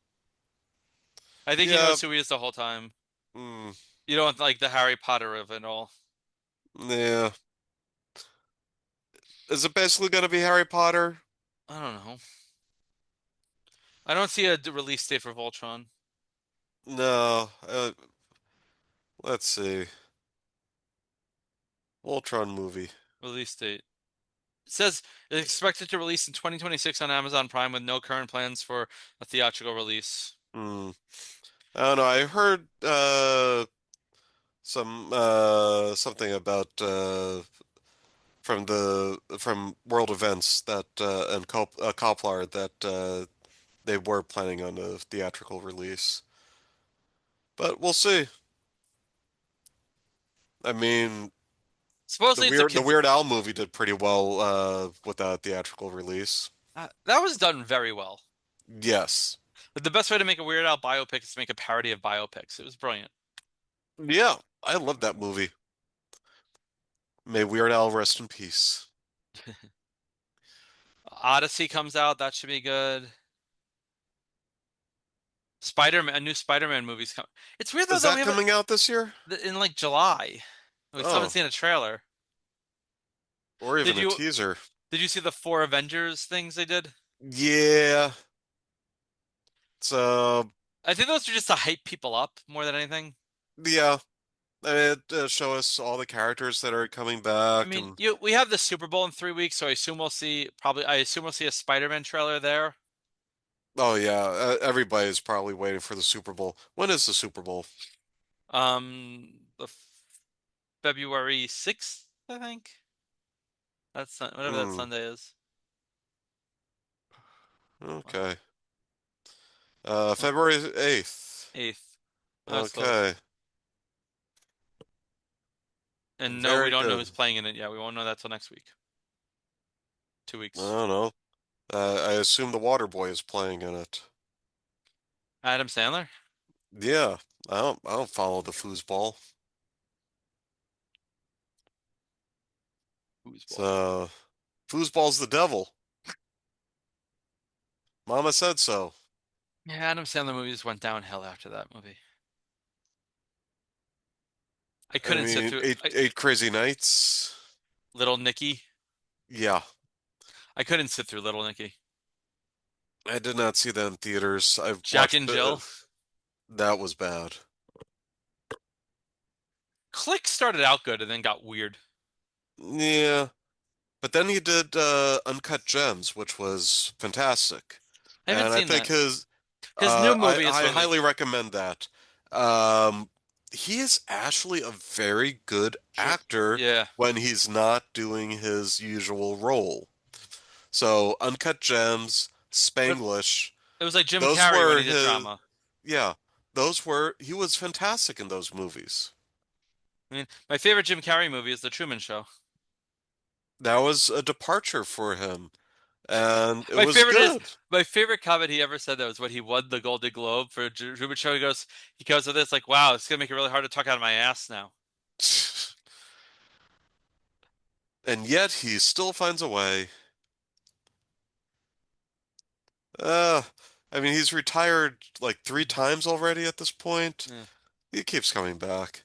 I think he
Yeah,
knows who he is the whole time.
mm,
You don't like the Harry Potter of it all.
yeah. Is it basically going to be Harry Potter?
I don't know. I don't see a release date for Voltron.
No. Let's see. Voltron movie.
Release date. It says it's expected to release in 2026 on Amazon Prime with no current plans for a theatrical release.
Hmm. I don't know. I heard something about from World Events that and Coplar that they were planning on a theatrical release. But we'll see. I mean,
Supposedly it's a
The
kid.
Weird Al movie did pretty well with that theatrical release.
That was done very well.
Yes.
But the best way to make a Weird Al biopic is to make a parody of biopics. It was brilliant.
Yeah, I love that movie. May Weird Al rest in peace.
Odyssey comes out. That should be good. Spider-Man, a new Spider-Man movie's coming. It's weird though
Is
that we
that
haven't
coming out this year?
in like July. We still haven't
Oh,
seen a trailer.
or
Did
even a
you
teaser.
did you see the four Avengers things they did?
Yeah. So,
I think those are just to hype people up more than anything.
yeah. It show us all the characters that are coming
I
back
mean,
and
we have the Super Bowl in 3 weeks, so I assume we'll see a Spider-Man trailer there.
oh yeah, everybody's probably waiting for the Super Bowl. When is the Super Bowl?
The February 6th, I think. Whatever that
Hmm.
Sunday is. Wow.
Okay.
Well,
February 8th.
8th. I was close.
Okay.
And no, we
Very
don't know
good.
who's playing in it yet. We won't know that till next week. Two
I
weeks.
don't know. I assume the Water Boy is playing in it.
Adam Sandler?
Yeah, I don't follow the foosball.
Who's ball?
So, foosball's the devil. Mama said so.
Yeah, Adam Sandler movies went downhill after that movie. I
I
couldn't sit
mean,
through
eight crazy nights.
Little Nicky.
Yeah,
I couldn't sit through Little Nicky.
I did not see that in theaters. I've
Jack
watched
and Jill.
that was bad.
Click started out good and then got weird.
Yeah, but then he did Uncut Gems, which was fantastic.
I haven't
And I
seen
think
that. His new
I
movie is
I
really
highly recommend that. Um, he is actually a very good actor
yeah.
when he's not doing his usual role. So Uncut Gems,
But
Spanglish,
it was like Jim
those
Carrey when
were
he did
his,
drama.
yeah, he was fantastic in those movies.
I mean, my favorite Jim Carrey movie is The Truman Show.
That was a departure for him, and it
My
was
favorite is
good.
my favorite comment he ever said that was when he won the Golden Globe for Truman Show. He goes with this like, "Wow, it's gonna make it really hard to talk out of my ass now."
And yet he still finds a way. Uh, I mean, he's retired like three times already at this point.
Yeah,
He keeps coming back.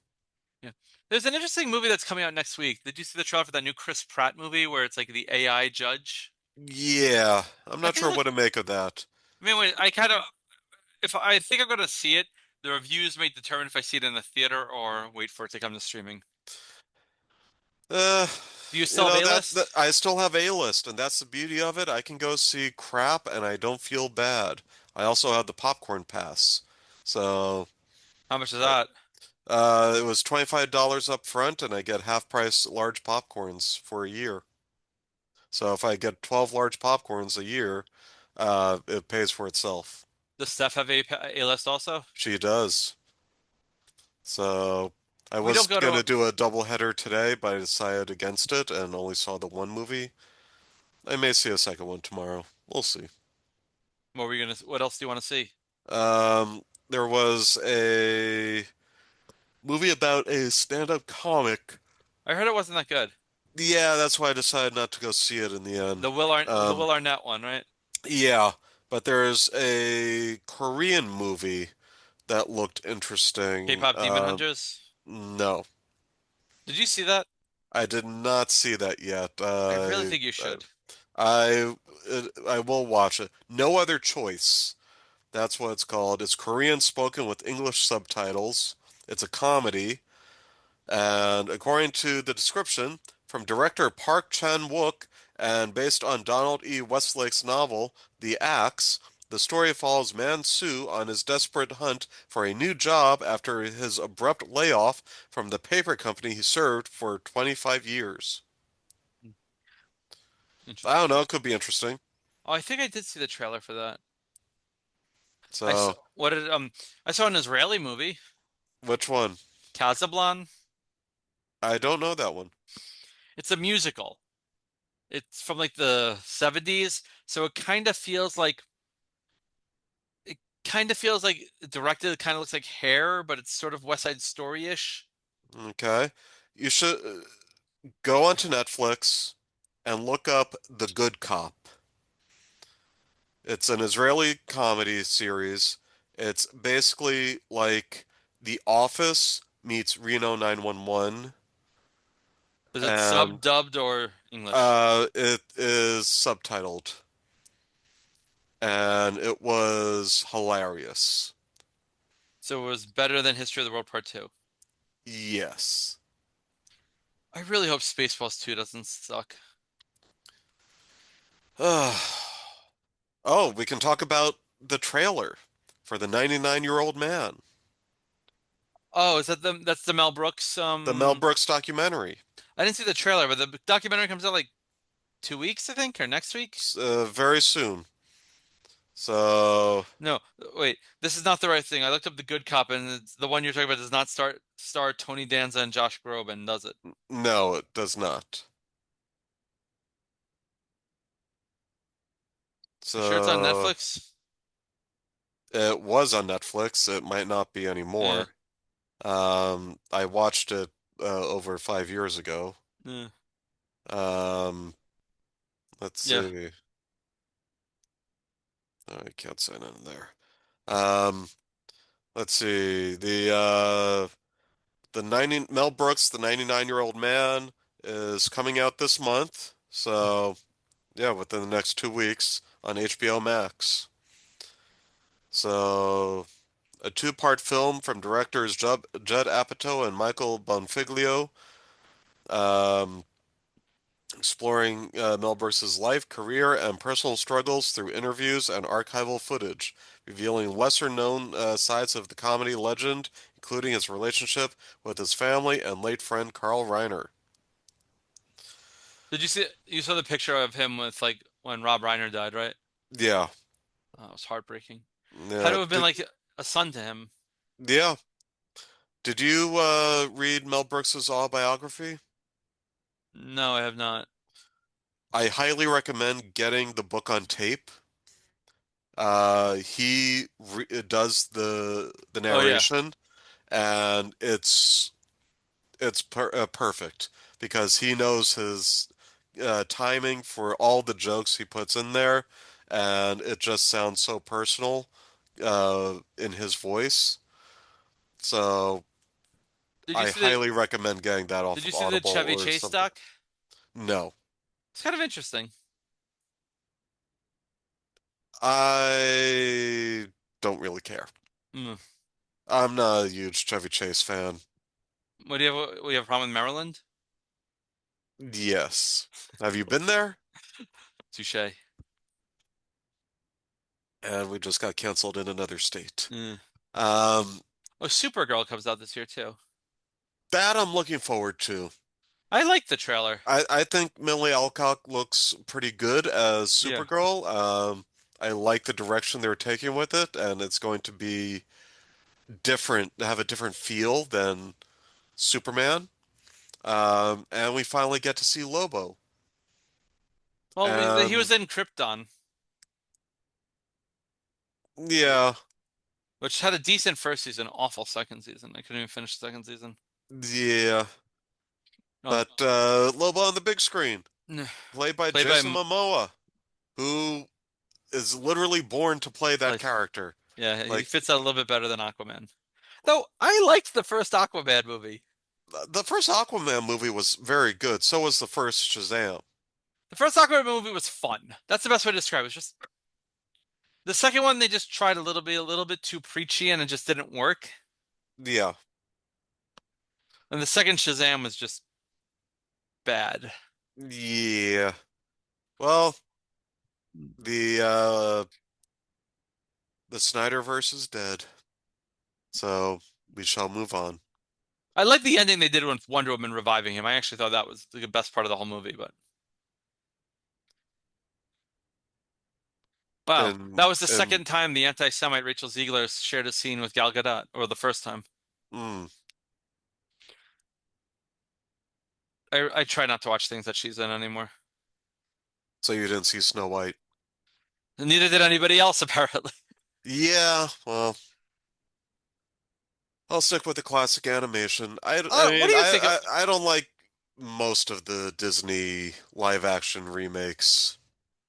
yeah. There's an interesting movie that's coming out next week. Did you see the trailer for that new Chris Pratt movie where it's like the AI judge?
Yeah, I'm
I
not
think
sure
it
what
look.
to make of that.
I mean, wait, I kind of if I think I'm gonna see it, the reviews may determine if I see it in the theater or wait for it to come to streaming.
Uh,
Do you still have
that
A-list?
I still have A-list, and that's the beauty of it. I can go see crap, and I don't feel bad. I also have the popcorn pass, so
How much is
I,
that?
it was $25 up front, and I get half price large popcorns for a year. So if I get 12 large popcorns a year, it pays for itself.
Does Steph have A-list also?
She does. So I
We
was
don't go to.
gonna do a double header today, but I decided against it and only saw the one movie. I may see a second one tomorrow. We'll see.
What were you gonna? What else do you want to see?
There was a movie about a stand-up comic.
I heard it wasn't that good.
Yeah, that's why I decided not to go see it in the end.
The
Um,
Will Arnett one, right?
yeah, but there's a Korean movie that looked interesting.
K-pop Demon Hunters.
No,
Did you see that?
I did not see that yet.
I really think you
I,
should.
I will watch it. No Other Choice. That's what it's called. It's Korean spoken with English subtitles. It's a comedy, and according to the description from director Park Chan-wook and based on Donald E. Westlake's novel The Axe, the story follows Man Soo on his desperate hunt for a new job after his abrupt layoff from the paper company he served for 25 years.
Hmm,
I don't
interesting.
know, it could be interesting.
Oh, I think I did see the trailer for that. I saw
So,
what did I saw an Israeli movie,
which one?
Casablanca.
I don't know that one.
It's a musical. It's from like the 70s, so it kind of feels like directed. It kind of looks like Hair, but it's sort of West Side Story-ish.
Okay. You should go onto Netflix and look up The Good Cop. It's an Israeli comedy series. It's basically like The Office meets Reno 911,
Is it sub,
and
dubbed, or English?
it is subtitled, and it was hilarious.
So it was better than History of the World Part 2.
Yes.
I really hope Spaceballs 2 doesn't suck.
Oh, we can talk about the trailer for the 99-Year-Old Man,
Oh, is that that's the Mel Brooks
the Mel Brooks documentary.
I didn't see the trailer, but the documentary comes out like 2 weeks, I think, or next week?
Very soon. So,
No, wait, this is not the right thing. I looked up The Good Cop, and the one you're talking about does not star Tony Danza and Josh Groban, does it?
no, it does not.
You sure it's on
So,
Netflix?
it was on Netflix. It might not be
Yeah,
anymore. I watched it over 5 years ago.
yeah,
Um, let's
yeah.
see. I can't sign in there. Um, let's see. The 90 Mel Brooks, the 99-Year-Old Man, is coming out this month. So yeah, within the next 2 weeks on HBO Max. So a two-part film from directors Judd Apatow and Michael Bonfiglio, um, exploring Mel Brooks' life, career, and personal struggles through interviews and archival footage, revealing lesser-known sides of the comedy legend, including his relationship with his family and late friend Carl Reiner.
You saw the picture of him with like when Rob Reiner died, right?
Yeah,
Oh, it was heartbreaking. Had
yeah,
to have been like a son to him.
yeah. Did you read Mel Brooks's autobiography?
No, I have not.
I highly recommend getting the book on tape. He re does the
Oh yeah.
narration, and it's perfect because he knows his timing for all the jokes he puts in there, and it just sounds so personal in his voice. So
Did you
I
see the
highly recommend getting that
Did
off
you
of
see the
Audible
Chevy
or
Chase
something.
doc?
No,
It's kind of interesting.
I don't really care.
Mm.
I'm not a huge Chevy Chase fan.
What do you have? We have a problem with Maryland?
Yes. Have you been there?
Touche.
And we just got canceled in another state.
Mm.
Um,
Oh, Supergirl comes out this year too.
that I'm looking forward to.
I like the trailer.
I think Millie Alcock looks pretty good as
Yeah.
Supergirl. I like the direction they're taking with it, and it's going to be different, have a different feel than Superman. And we finally get to see Lobo.
Well, he was
And
in Krypton,
yeah,
which had a decent first season, awful second season. I couldn't even finish the second season.
yeah.
Um,
But Lobo on the big screen, played by
played by
Jason Momoa, who is literally born to play that
like,
character.
yeah, he
Like
fits out a little bit better than Aquaman. Though I liked the first Aquaman movie.
the first Aquaman movie was very good. So was the first Shazam.
The first Aquaman movie was fun. That's the best way to describe it. It's just the second one they just tried a little bit too preachy, and it just didn't work.
Yeah,
And the second Shazam was just bad.
yeah. Well, the the Snyderverse is dead, so we shall move on.
I like the ending they did with Wonder Woman reviving him. I actually thought that was the best part of the whole movie, but wow.
And
That was the
and
second time the anti-Semite Rachel Ziegler shared a scene with Gal Gadot, or the first time.
mm,
I try not to watch things that she's in anymore.
So you didn't see Snow White?
Neither did anybody else, apparently.
Yeah, well, I'll stick with the classic animation. I
What
mean,
do you think of
I don't like most of the Disney live action remakes.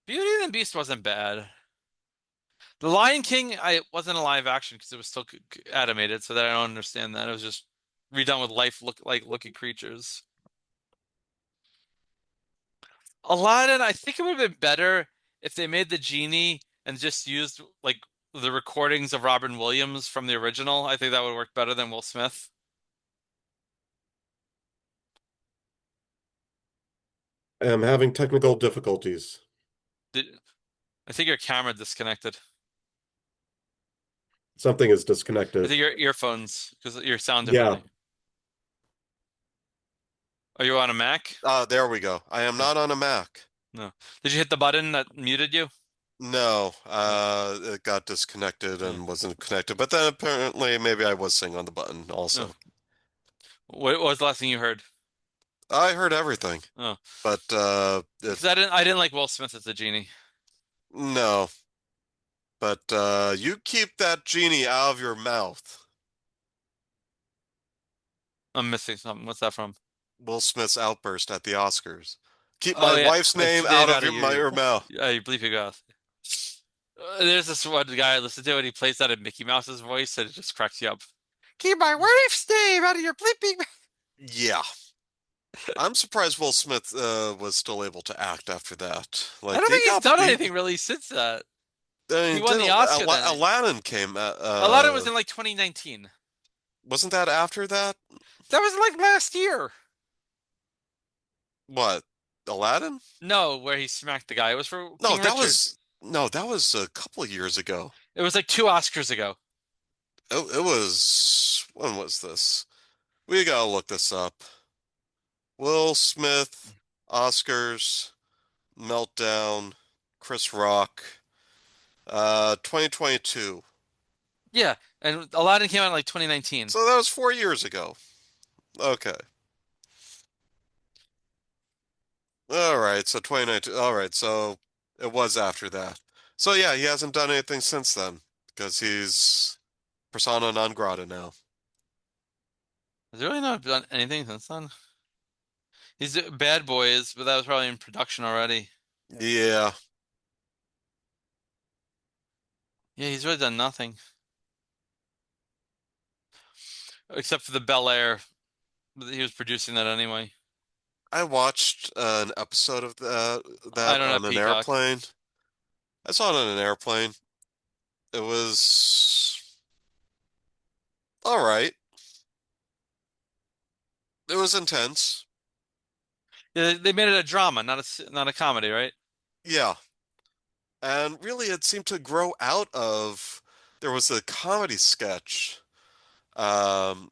Beauty and the Beast wasn't bad. The Lion King, I wasn't a live action because it was still animated, so that I don't understand that. It was just redone with looking creatures. Aladdin, I think it would have been better if they made the genie and just used like the recordings of Robin Williams from the original. I think that would work better than Will Smith.
I'm having technical difficulties.
Did, I think your camera disconnected.
Something is
I
disconnected.
think your earphones, because your sound
Yeah.
differently. Are you on a Mac?
There we go. I am
No.
not on a Mac.
No. Did you hit the button that muted you?
No,
No.
it got disconnected
Yeah.
and wasn't connected. But then apparently maybe I was sitting on the button
No.
also.
What was the last thing you heard?
I heard everything,
Oh,
but
because I didn't like Will Smith as the genie.
no. But you keep that genie out of your mouth.
I'm missing something. What's that from?
Will Smith's outburst at the Oscars. Keep
Oh
my
yeah,
wife's name
Dave
out of
out of
your mouth.
I believe you got. There's this one guy I listen to and he plays that in Mickey Mouse's voice and it just cracks you up. Keep my wife's name out of your bleeping mouth.
Yeah. I'm surprised Will Smith was still able to act after that.
I
Like
don't
he
think he's
got
done
he,
anything really since that.
I
He
mean,
won
did
the Oscar then.
Aladdin came
Aladdin was in like 2019.
wasn't that after that?
That was like last year.
What? Aladdin?
No, where he smacked the guy. It was for
No,
King Richard.
that was a couple of years ago.
It was like two Oscars ago.
It was when was this? We gotta look this up. Will Smith, Oscars, Meltdown, Chris Rock, 2022.
Yeah, and Aladdin came out in like 2019.
So that was 4 years ago. Okay. All right. So 2019. All right. So it was after that. So yeah, he hasn't done anything since then because he's persona non grata now.
Has he really not done anything since then? He's Bad Boys, but that was probably in production already.
Yeah.
Yeah, he's really done nothing except for the Bel Air. He was producing that anyway.
I watched an episode of
I
that
don't have
on an
Peacock.
airplane. I saw it on an airplane. It was all right. It was intense.
Yeah, they made it a drama, not a comedy, right?
Yeah. And really it seemed to grow out of there was a comedy sketch um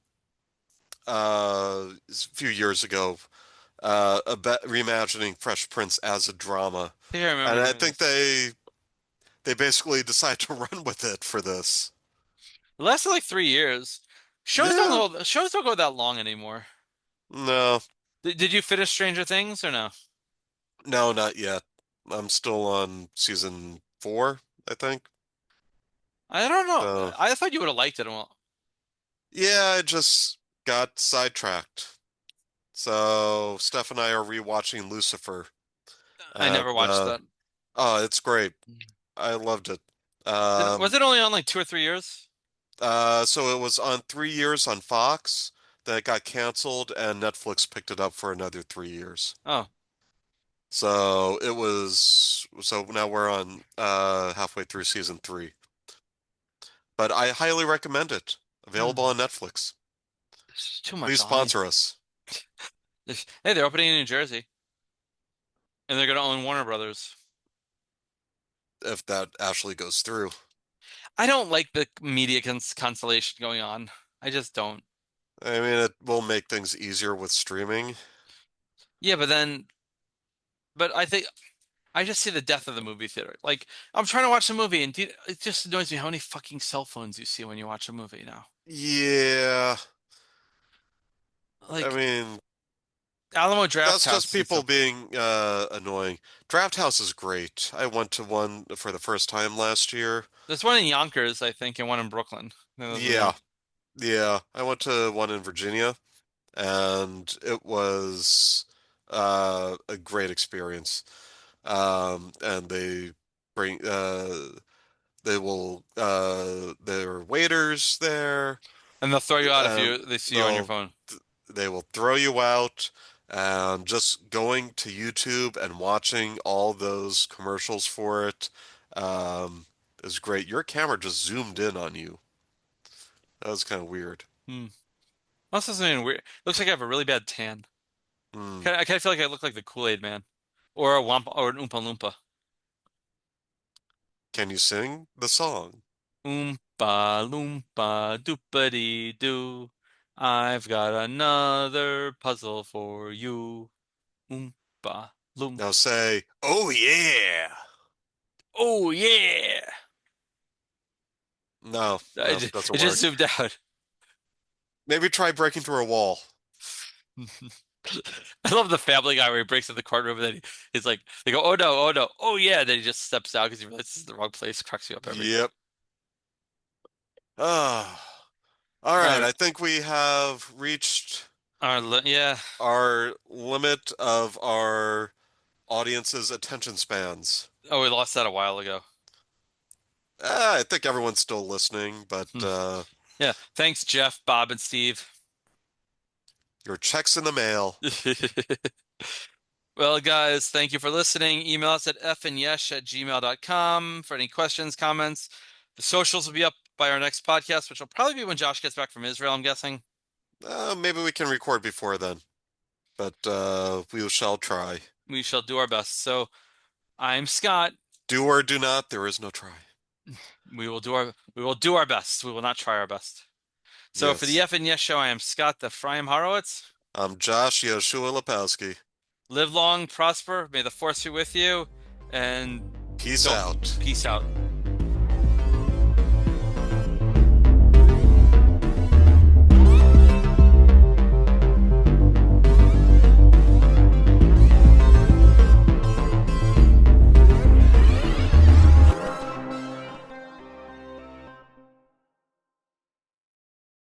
a few years ago about reimagining Fresh Prince as a drama.
I think I
And
remember
I
doing
think
this.
they basically decided to run with it for this.
It lasted like 3 years.
Yeah.
Shows don't go that long anymore.
No.
Did you finish Stranger Things or no?
No, not yet. I'm still on season 4, I think.
I don't know.
So,
I thought you would have liked it. Well,
yeah, I just got sidetracked. So, Steph and I are rewatching Lucifer.
I
And
never watched that.
oh, it's great. I loved it.
Was
Um,
it only on like 2 or 3 years?
so it was on 3 years on Fox, then it got canceled, and Netflix picked it up for another 3 years.
Oh,
So now we're on halfway through season 3. But I highly recommend it. Available
hmm.
on Netflix.
It's too much
Please
on.
sponsor us
Hey, they're opening in New Jersey, and they're gonna own Warner Brothers.
if that actually goes through.
I don't like the media constellation going on. I just don't.
I mean, it will make things easier with streaming.
Yeah, but I think I just see the death of the movie theater. Like I'm trying to watch a movie, and it just annoys me how many fucking cell phones you see when you watch a movie now.
Yeah, I
Like
mean.
Alamo Draft
That's just
House is
people
a,
being annoying. Draft House is great. I went to one for the first time last year.
there's one in Yonkers, I think, and one in Brooklyn. Those are
Yeah,
the
yeah. I went to one in Virginia, and it was a great experience. And bring they will there are waiters there,
and they'll throw you out if
and
they see you on your
they'll
phone.
they will throw you out. And just going to YouTube and watching all those commercials for it um, is great. Your camera just zoomed in on you. That was kind of weird.
Hmm. Also, something weird. Looks like I have a really bad tan.
Hmm.
I kind of feel like I look like the Kool-Aid Man, or a Wampa, or an Oompa Loompa.
Can you sing the song?
Oompa Loompa Doopity Doo. I've got another puzzle for you. Oompa Loom.
Now say, "Oh yeah."
Oh yeah!
No,
It
no,
just,
doesn't
it just
work.
zoomed out.
Maybe try breaking through a wall.
I love the Family Guy where he breaks in the courtroom and then he's like, they go, oh no, oh no, oh yeah. Then he just steps out because he realizes this is the wrong place. Cracks you up every time.
Yep. Ah. All right,
Uh,
I think we have reached
yeah.
our limit of our audience's attention spans.
Oh, we lost that a while ago.
I think everyone's still listening, but
Hmm. Yeah. Thanks, Jeff, Bob, and Steve.
your check's in the mail.
Well, guys, thank you for listening. Email us at fandyesh@gmail.com for any questions, comments. The socials will be up by our next podcast, which will probably be when Josh gets back from Israel, I'm guessing.
Maybe we can record before then, but we shall try.
We shall do our best. So I'm Scott.
Do or do not, there is no try.
We will do our best. We will not try our best. So for the
Yes.
F and Yes show, I am Scott the Fryam Horowitz.
I'm Josh Yeshua Lepowski.
Live long, prosper. May the force be with you, and
Peace
don't
out.
peace out.